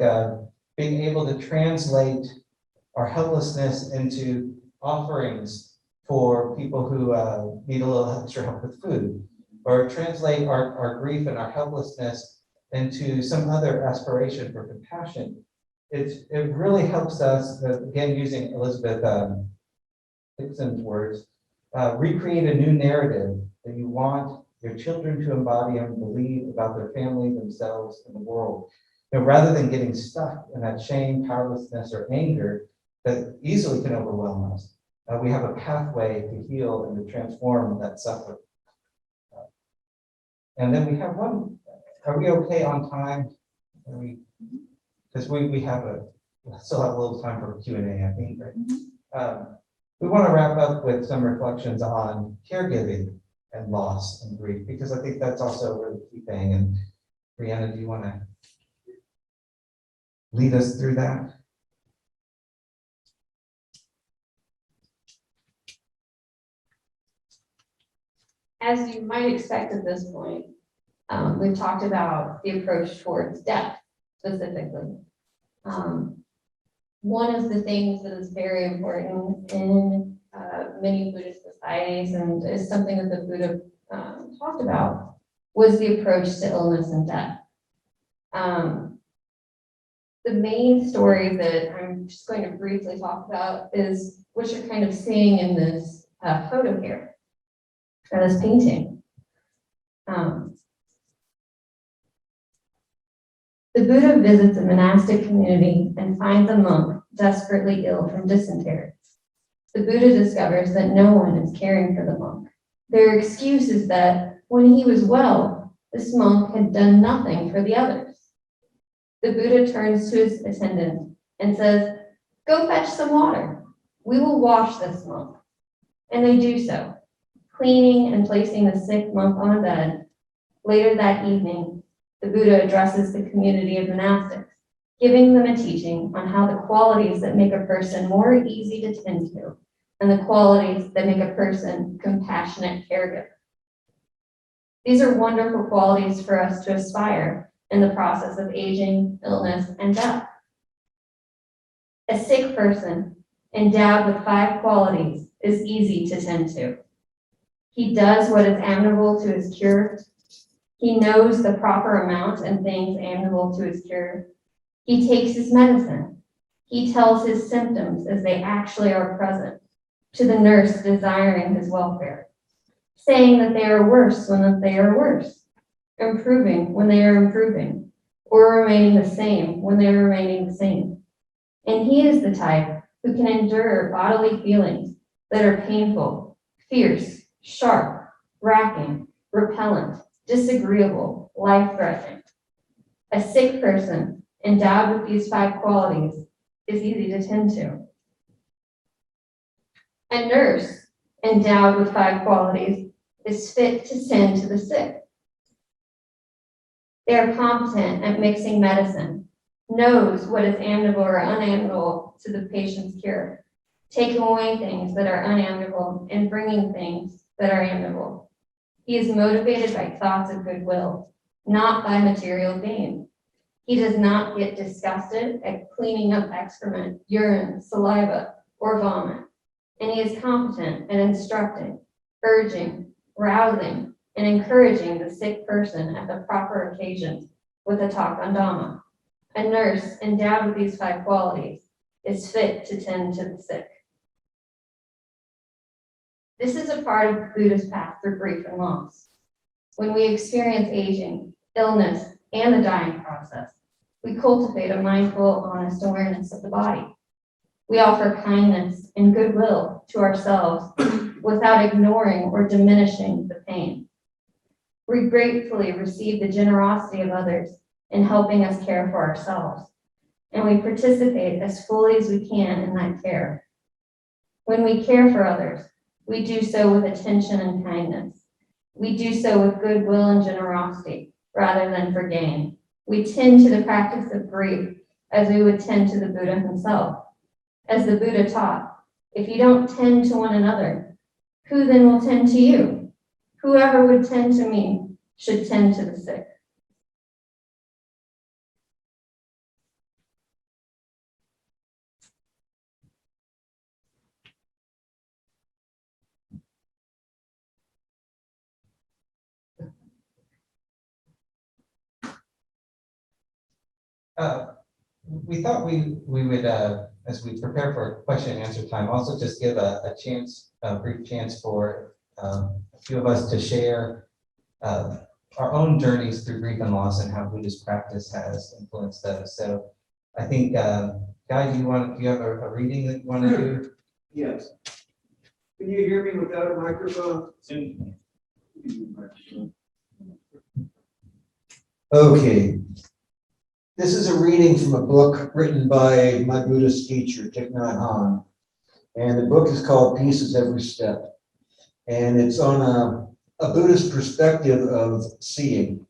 being able to translate our helplessness into offerings for people who need a little extra help with food, or translate our grief and our helplessness into some other aspiration for compassion. It really helps us, again, using Elizabeth Dixon's words, recreate a new narrative that you want your children to embody and believe about their family, themselves, and the world. Rather than getting stuck in that shame, powerlessness, or anger that easily can overwhelm us, we have a pathway to heal and to transform that suffering. And then we have one, are we okay on time? Because we still have a little time for Q&A, I think, right? We want to wrap up with some reflections on caregiving and loss and grief, because I think that's also a really key thing. And Brianna, do you want to lead us through that? As you might expect at this point, we've talked about the approach towards death specifically. One of the things that is very important in many Buddhist societies, and is something that the Buddha talked about, was the approach to illness and death. The main story that I'm just going to briefly talk about is what you're kind of seeing in this photo here, or this painting. The Buddha visits a monastic community and finds a monk desperately ill from dysentery. The Buddha discovers that no one is caring for the monk. Their excuse is that when he was well, this monk had done nothing for the others. The Buddha turns to his attendant and says, "Go fetch some water. We will wash this monk." And they do so, cleaning and placing the sick monk on a bed. Later that evening, the Buddha addresses the community of monastics, giving them a teaching on how the qualities that make a person more easy to tend to, and the qualities that make a person compassionate caregiver. These are wonderful qualities for us to aspire in the process of aging, illness, and death. A sick person endowed with 5 qualities is easy to tend to. He does what is amenable to his cure. He knows the proper amount and things amenable to his cure. He takes his medicine. He tells his symptoms as they actually are present to the nurse desiring his welfare, saying that they are worse when they are worse, improving when they are improving, or remaining the same when they are remaining the same. And he is the type who can endure bodily feelings that are painful, fierce, sharp, racking, repellent, disagreeable, life-threatening. A sick person endowed with these 5 qualities is easy to tend to. A nurse endowed with 5 qualities is fit to tend to the sick. They are competent at mixing medicine, knows what is amenable or unamenable to the patient's cure, taking away things that are unamenable and bringing things that are amenable. He is motivated by thoughts of goodwill, not by material gain. He does not get disgusted at cleaning up excrement, urine, saliva, or vomit. And he is competent at instructing, urging, rousing, and encouraging the sick person at the proper occasions with a talk on Dhamma. A nurse endowed with these 5 qualities is fit to tend to the sick. This is a part of the Buddha's path through grief and loss. When we experience aging, illness, and the dying process, we cultivate a mindful, honest awareness of the body. We offer kindness and goodwill to ourselves without ignoring or diminishing the pain. We gratefully receive the generosity of others in helping us care for ourselves, and we participate as fully as we can in that care. When we care for others, we do so with attention and kindness, We do so with goodwill and generosity rather than for gain. We tend to the practice of grief as we would tend to the Buddha himself. As the Buddha taught, if you don't tend to one another, who then will tend to you? Whoever would tend to me should tend to the sick. We thought we would, as we prepare for question and answer time, also just give a chance, a brief chance for a few of us to share our own journeys through grief and loss and how Buddhist practice has influenced those. So I think, Guy, do you have a reading that you want to do? Yes. Can you hear me without a microphone? Okay. This is a reading from a book written by my Buddhist teacher, Thich Nhat Hanh. And the book is called Peace is Every Step. And it's on a Buddhist perspective of seeing.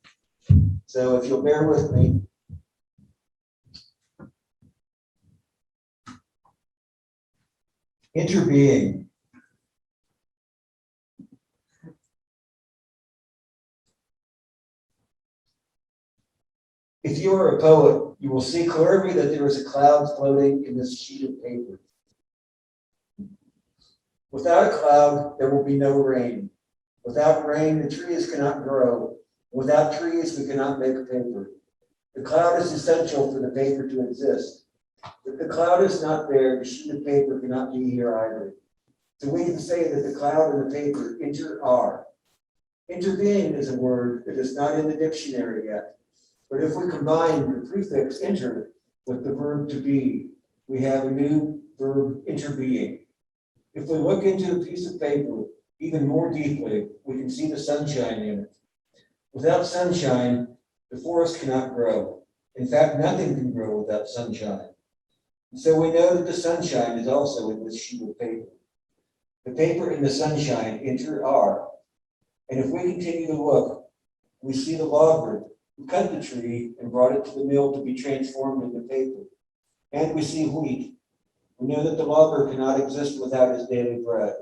So if you'll bear with me. Interbeing. If you are a poet, you will see clearly that there is a cloud floating in this sheet of paper. Without a cloud, there will be no rain. Without rain, the trees cannot grow. Without trees, we cannot make paper. The cloud is essential for the paper to exist. If the cloud is not there, the sheet of paper cannot be here either. So we can say that the cloud and the paper are. Interbeing is a word that is not in the dictionary yet. But if we combine the prefix inter with the verb to be, we have a new verb, interbeing. If we look into a piece of paper even more deeply, we can see the sunshine in it. Without sunshine, the forest cannot grow. In fact, nothing can grow without sunshine. And so we know that the sunshine is also in this sheet of paper. The paper and the sunshine are. And if we continue to look, we see the logger who cut the tree and brought it to the mill to be transformed into paper. And we see wheat. We know that the logger cannot exist without his daily bread.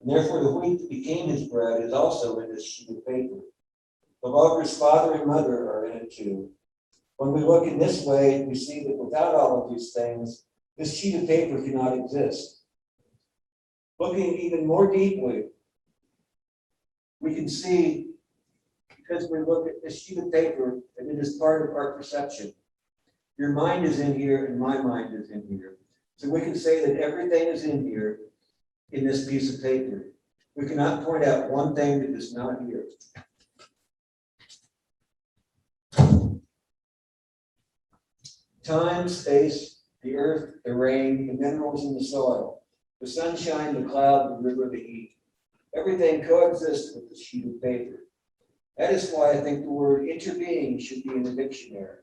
And therefore the wheat that became his bread is also in this sheet of paper. The logger's father and mother are in it too. When we look in this way, we see that without all of these things, this sheet of paper cannot exist. Looking even more deeply, we can see, because we look at this sheet of paper, and it is part of our perception. Your mind is in here and my mind is in here. So we can say that everything is in here in this piece of paper. We cannot point out one thing that is not here. Time, space, the earth, the rain, the minerals in the soil, the sunshine, the cloud, the river, the heat. Everything coexists with this sheet of paper. That is why I think the word interbeing should be in the dictionary.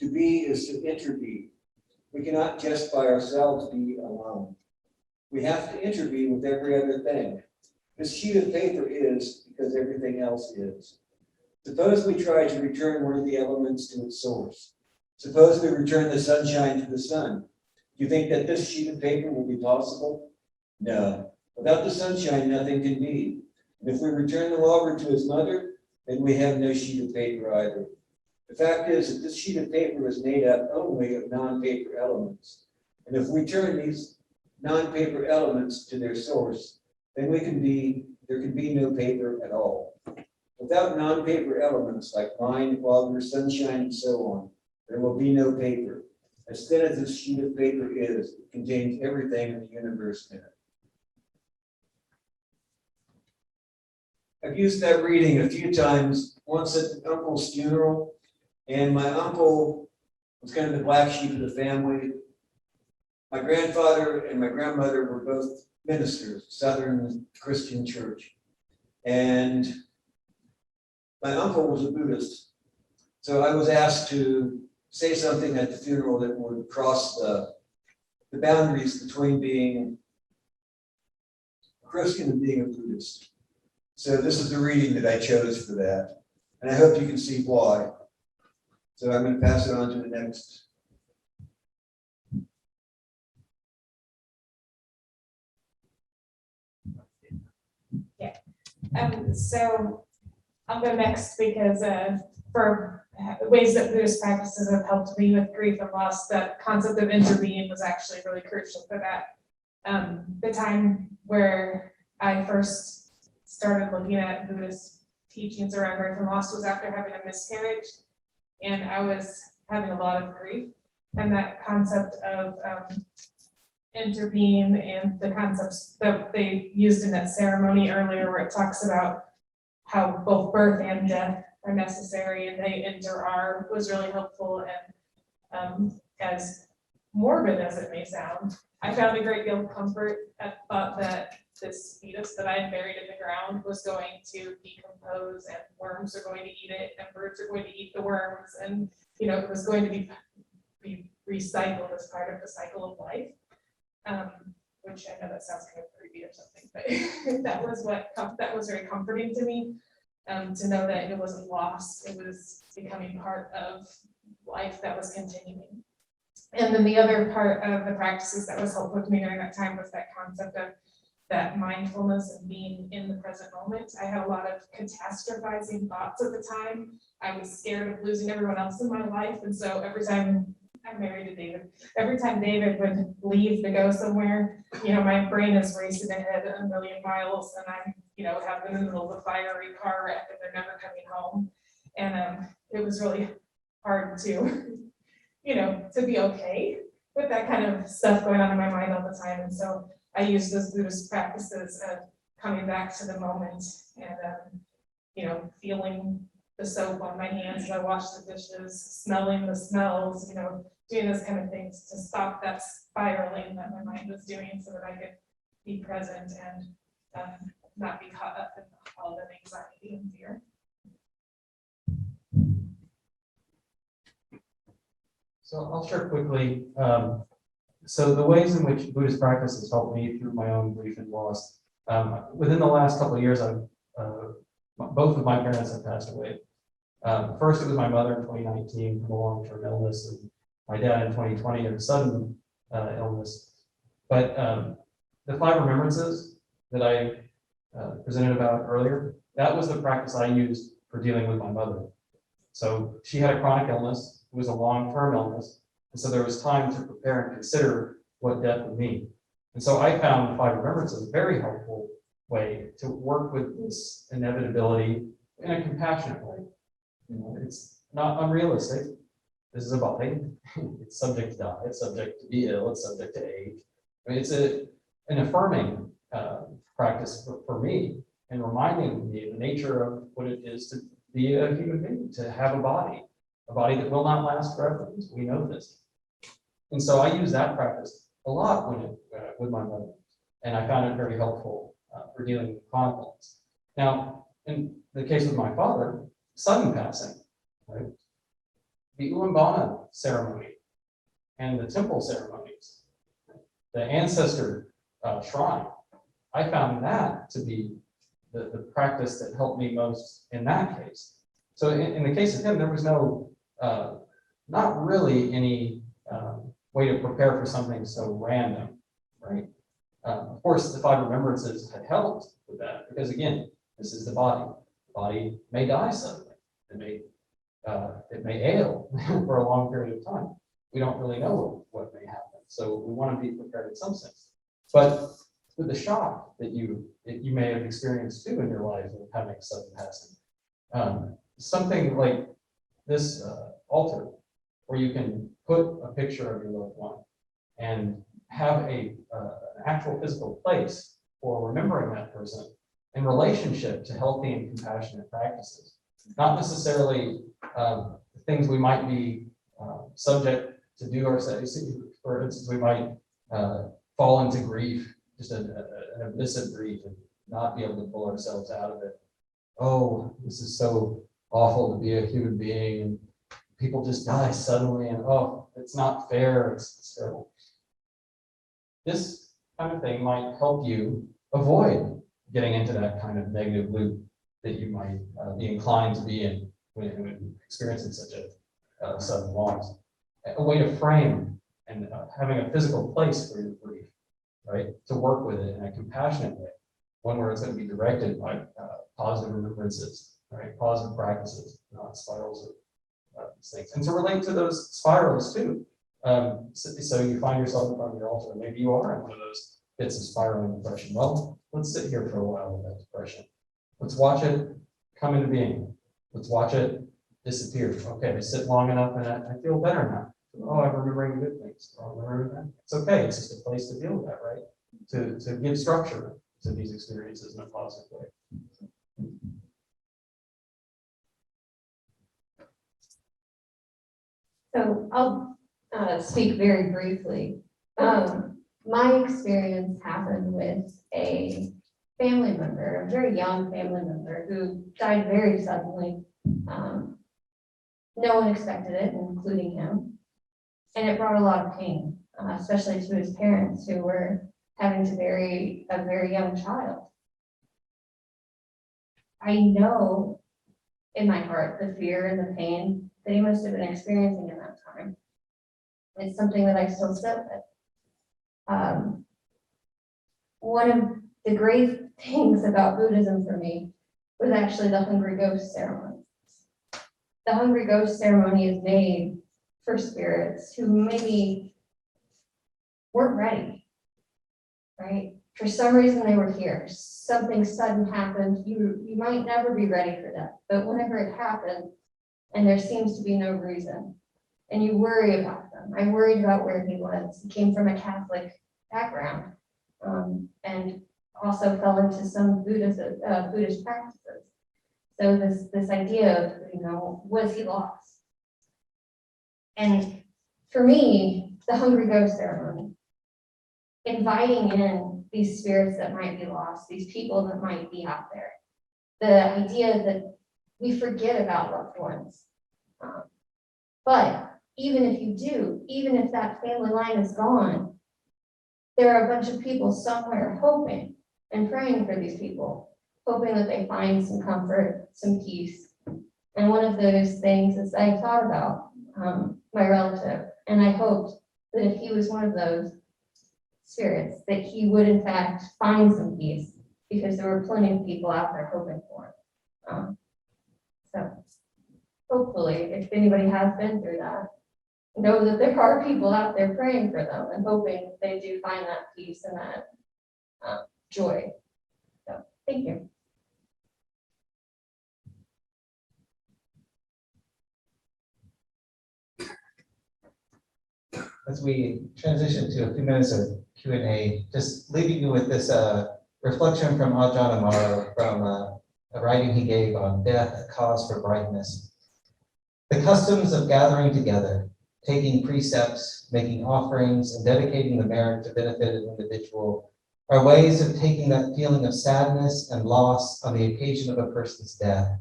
To be is to interbe. We cannot just by ourselves be alone. We have to interbe with every other thing. This sheet of paper is because everything else is. Suppose we try to return one of the elements to its source. Suppose we return the sunshine to the sun. Do you think that this sheet of paper will be possible? No. Without the sunshine, nothing can be. And if we return the logger to his mother, then we have no sheet of paper either. The fact is that this sheet of paper is made up only of non-paper elements. And if we turn these non-paper elements to their source, then there can be no paper at all. Without non-paper elements like mind, logger, sunshine, and so on, there will be no paper. As thin as this sheet of paper is, it contains everything in the universe in it. I've used that reading a few times, once at the uncle's funeral, and my uncle was kind of the black sheep of the family. My grandfather and my grandmother were both ministers, Southern Christian Church. And my uncle was a Buddhist. So I was asked to say something at the funeral that would cross the boundaries between being a Christian and being a Buddhist. So this is the reading that I chose for that, and I hope you can see why. So I'm going to pass it on to the next. So I'll go next because for ways that Buddhist practices have helped me with grief and loss, the concept of interbeing was actually really crucial for that. The time where I first started looking at Buddhist teachings around grief and loss was after having a miscarriage, and I was having a lot of grief, and that concept of interbeing and the concepts that they used in that ceremony earlier where it talks about how both birth and death are necessary and they inter-are was really helpful. And as morbid as it may sound, I found a great deal of comfort at the thought that this fetus that I had buried in the ground was going to decompose and worms are going to eat it and birds are going to eat the worms, and it was going to be recycled as part of the cycle of life. Which I know that sounds kind of creepy or something, but that was very comforting to me, to know that it wasn't lost, it was becoming part of life that was continuing. And then the other part of the practices that was helpful to me during that time was that concept of that mindfulness and being in the present moment. I had a lot of catastrophizing thoughts at the time. I was scared of losing everyone else in my life, and so every time I'm married to David. Every time David would leave to go somewhere, my brain is racing ahead a million miles, and I'm, have them in the middle of a fiery car wreck and they're never coming home. And it was really hard to, to be okay with that kind of stuff going on in my mind all the time. And so I used those Buddhist practices of coming back to the moment and, feeling the soap on my hands as I wash the dishes, smelling the smells, doing those kind of things to stop that spiraling that my mind was doing so that I could be present and not be caught up in all the anxiety and fear. So I'll share quickly. So the ways in which Buddhist practice has helped me through my own grief and loss. Within the last couple of years, both of my parents have passed away. First, it was my mother in 2019 from a long-term illness, and my dad in 2020 of a sudden illness. But the 5 remembrances that I presented about earlier, that was the practice I used for dealing with my mother. So she had a chronic illness, it was a long-term illness, and so there was time to prepare and consider what death would mean. And so I found the 5 remembrances a very helpful way to work with this inevitability in a compassionate way. It's not unrealistic. This is a body. It's subject to die. It's subject to be ill. It's subject to age. I mean, it's an affirming practice for me, and reminding me of the nature of what it is to be a human being, to have a body that will not last forever. We know this. And so I use that practice a lot with my mother, and I found it very helpful for dealing with conflicts. Now, in the case with my father, sudden passing, right? The Ulambana ceremony and the temple ceremonies, the Ancestor shrine, I found that to be the practice that helped me most in that case. So in the case of him, there was no, not really any way to prepare for something so random, right? Of course, the 5 remembrances had helped with that, because again, this is the body. The body may die suddenly. It may ail for a long period of time. We don't really know what may happen. So we want to be prepared in some sense. But with the shock that you may have experienced too in your life of having a sudden passing, something like this altar, where you can put a picture of your loved one and have an actual physical place for remembering that person in relationship to healthy and compassionate practices. Not necessarily things we might be subject to do ourselves. For instance, we might fall into grief, just an abyss of grief, and not be able to pull ourselves out of it. Oh, this is so awful to be a human being, and people just die suddenly, and oh, it's not fair, it's terrible. This kind of thing might help you avoid getting into that kind of negative loop that you might be inclined to be in when experiencing such a sudden loss. A way to frame and having a physical place for your grief, right? To work with it in a compassionate way, one where it's going to be directed by positive remembrances, right? Positive practices, not spirals of these things. And to relate to those spirals too. So you find yourself in front of your altar, maybe you are in one of those fits of spiraling depression. Well, let's sit here for a while with that depression. Let's watch it come into being. Let's watch it disappear. Okay, I sit long enough and I feel better now. Oh, I'm remembering good things. Oh, I'm remembering that. It's okay. It's just a place to deal with that, right? To give structure to these experiences in a positive way. So I'll speak very briefly. My experience happened with a family member, a very young family member who died very suddenly. No one expected it, including him. And it brought a lot of pain, especially to his parents who were having to bury a very young child. I know in my heart the fear and the pain that he must have been experiencing in that time. It's something that I still sit with. One of the great things about Buddhism for me was actually the hungry ghost ceremony. The hungry ghost ceremony is made for spirits who maybe weren't ready, right? For some reason they were here. Something sudden happened. You might never be ready for that, but whenever it happened, and there seems to be no reason, and you worry about them. I worried about where he was. He came from a Catholic background, and also fell into some Buddhist practices. So this idea of, was he lost? And for me, the hungry ghost ceremony, inviting in these spirits that might be lost, these people that might be out there, the idea that we forget about loved ones. But even if you do, even if that family line is gone, there are a bunch of people somewhere hoping and praying for these people, hoping that they find some comfort, some peace. And one of those things is I thought about my relative, and I hoped that if he was one of those spirits, that he would in fact find some peace, because there were plenty of people out there hoping for it. So hopefully, if anybody has been through that, know that there are people out there praying for them and hoping they do find that peace and that joy. So thank you. As we transition to a few minutes of Q&A, just leaving you with this reflection from Ajahn Amaro from a writing he gave on death, a cause for brightness. The customs of gathering together, taking precepts, making offerings, and dedicating the merit to benefit an individual are ways of taking that feeling of sadness and loss on the occasion of a person's death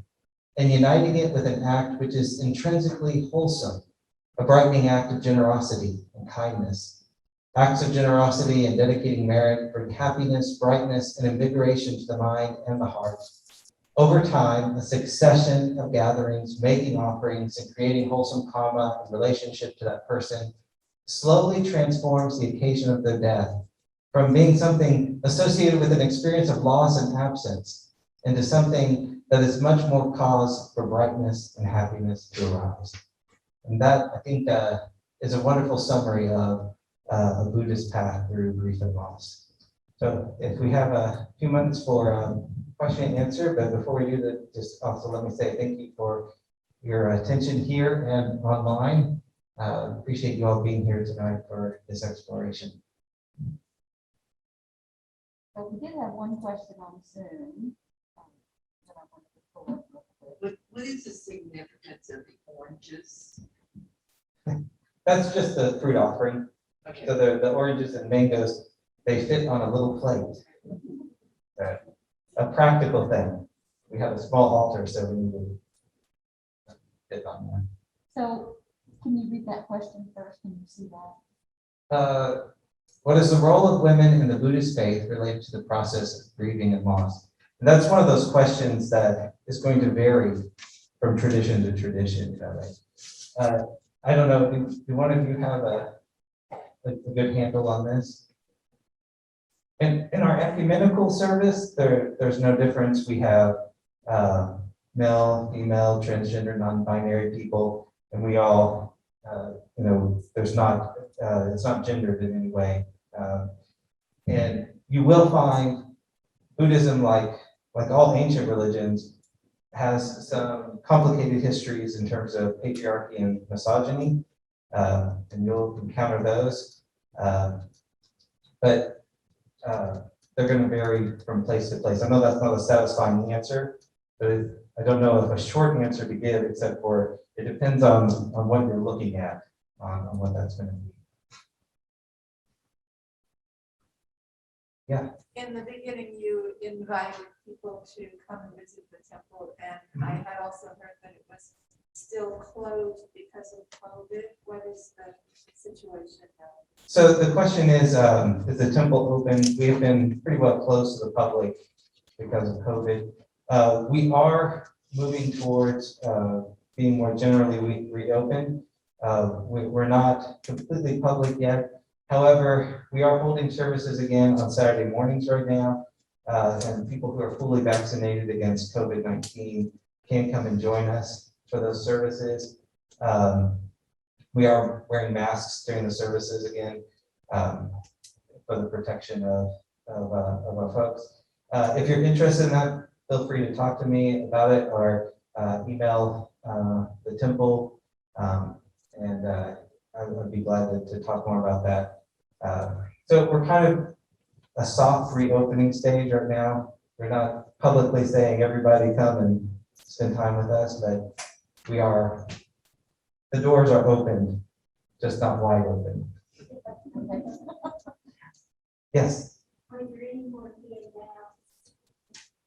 and uniting it with an act which is intrinsically wholesome, a brightening act of generosity and kindness. Acts of generosity and dedicating merit bring happiness, brightness, and invigoration to the mind and the heart. Over time, a succession of gatherings, making offerings, and creating wholesome karma in relationship to that person slowly transforms the occasion of their death from being something associated with an experience of loss and absence into something that is much more cause for brightness and happiness to arise. And that, I think, is a wonderful summary of a Buddhist path through grief and loss. So if we have a few minutes for question and answer, but before we do that, just also let me say thank you for your attention here and online. Appreciate you all being here tonight for this exploration. So we did have one question on Zoom. That I wanted to pull up real quick. What is the significance of the oranges? That's just the fruit offering. Okay. So the oranges and mangoes, they fit on a little plate. A practical thing. We have a small altar, so we need to fit on there. So can you read that question first? Can you see that? What is the role of women in the Buddhist faith related to the process of grieving and loss? And that's one of those questions that is going to vary from tradition to tradition. I don't know, do one of you have a good handle on this? In our ecumenical service, there's no difference. We have male, female, transgender, non-binary people, and we all, it's not gendered in any way. And you will find Buddhism, like all ancient religions, has some complicated histories in terms of patriarchy and misogyny, and you'll encounter those. But they're going to vary from place to place. I know that's not a satisfying answer, but I don't know if a short answer to give, except for it depends on what you're looking at, on what that's going to be. Yeah. In the beginning, you invited people to come and visit the temple, and I had also heard that it was still closed because of COVID. What is the situation now? So the question is the temple open? We have been pretty well closed to the public because of COVID. We are moving towards being more generally reopened. We're not completely public yet. However, we are holding services again on Saturday mornings right now. And people who are fully vaccinated against COVID-19 can come and join us for those services. We are wearing masks during the services again for the protection of our folks. If you're interested in that, feel free to talk to me about it or email the temple, and I would be glad to talk more about that. So we're kind of a soft reopening stage right now. We're not publicly saying everybody come and spend time with us, but the doors are open, just not wide open. Yes. Are there any more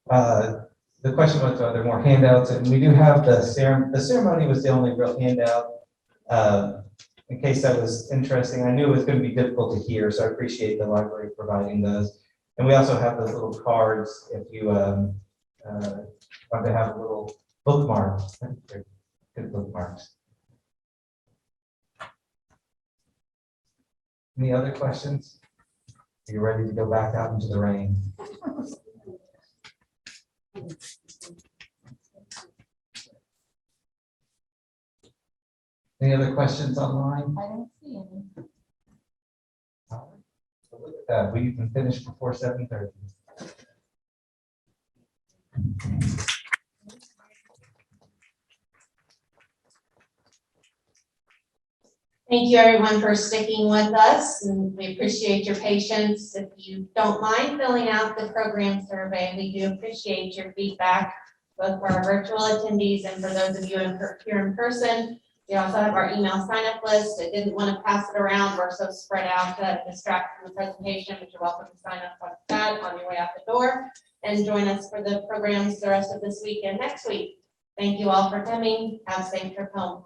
handouts? The question was, are there more handouts? And we do have the ceremony was the only real handout. In case that was interesting, I knew it was going to be difficult to hear, so I appreciate the library providing those. And we also have those little cards if you want to have a little bookmark. They're good bookmarks. Any other questions? Are you ready to go back out into the rain? Any other questions online? I don't see any. All right. So look at that. We even finished before 7:30. Thank you, everyone, for sticking with us, and we appreciate your patience. If you don't mind filling out the program survey, we do appreciate your feedback, both for our virtual attendees and for those of you here in person. We also have our email sign-up list. I didn't want to pass it around. We're so spread out to distract from the presentation, but you're welcome to sign up on that on your way out the door and join us for the programs the rest of this week and next week. Thank you all for coming. Have a safe trip home.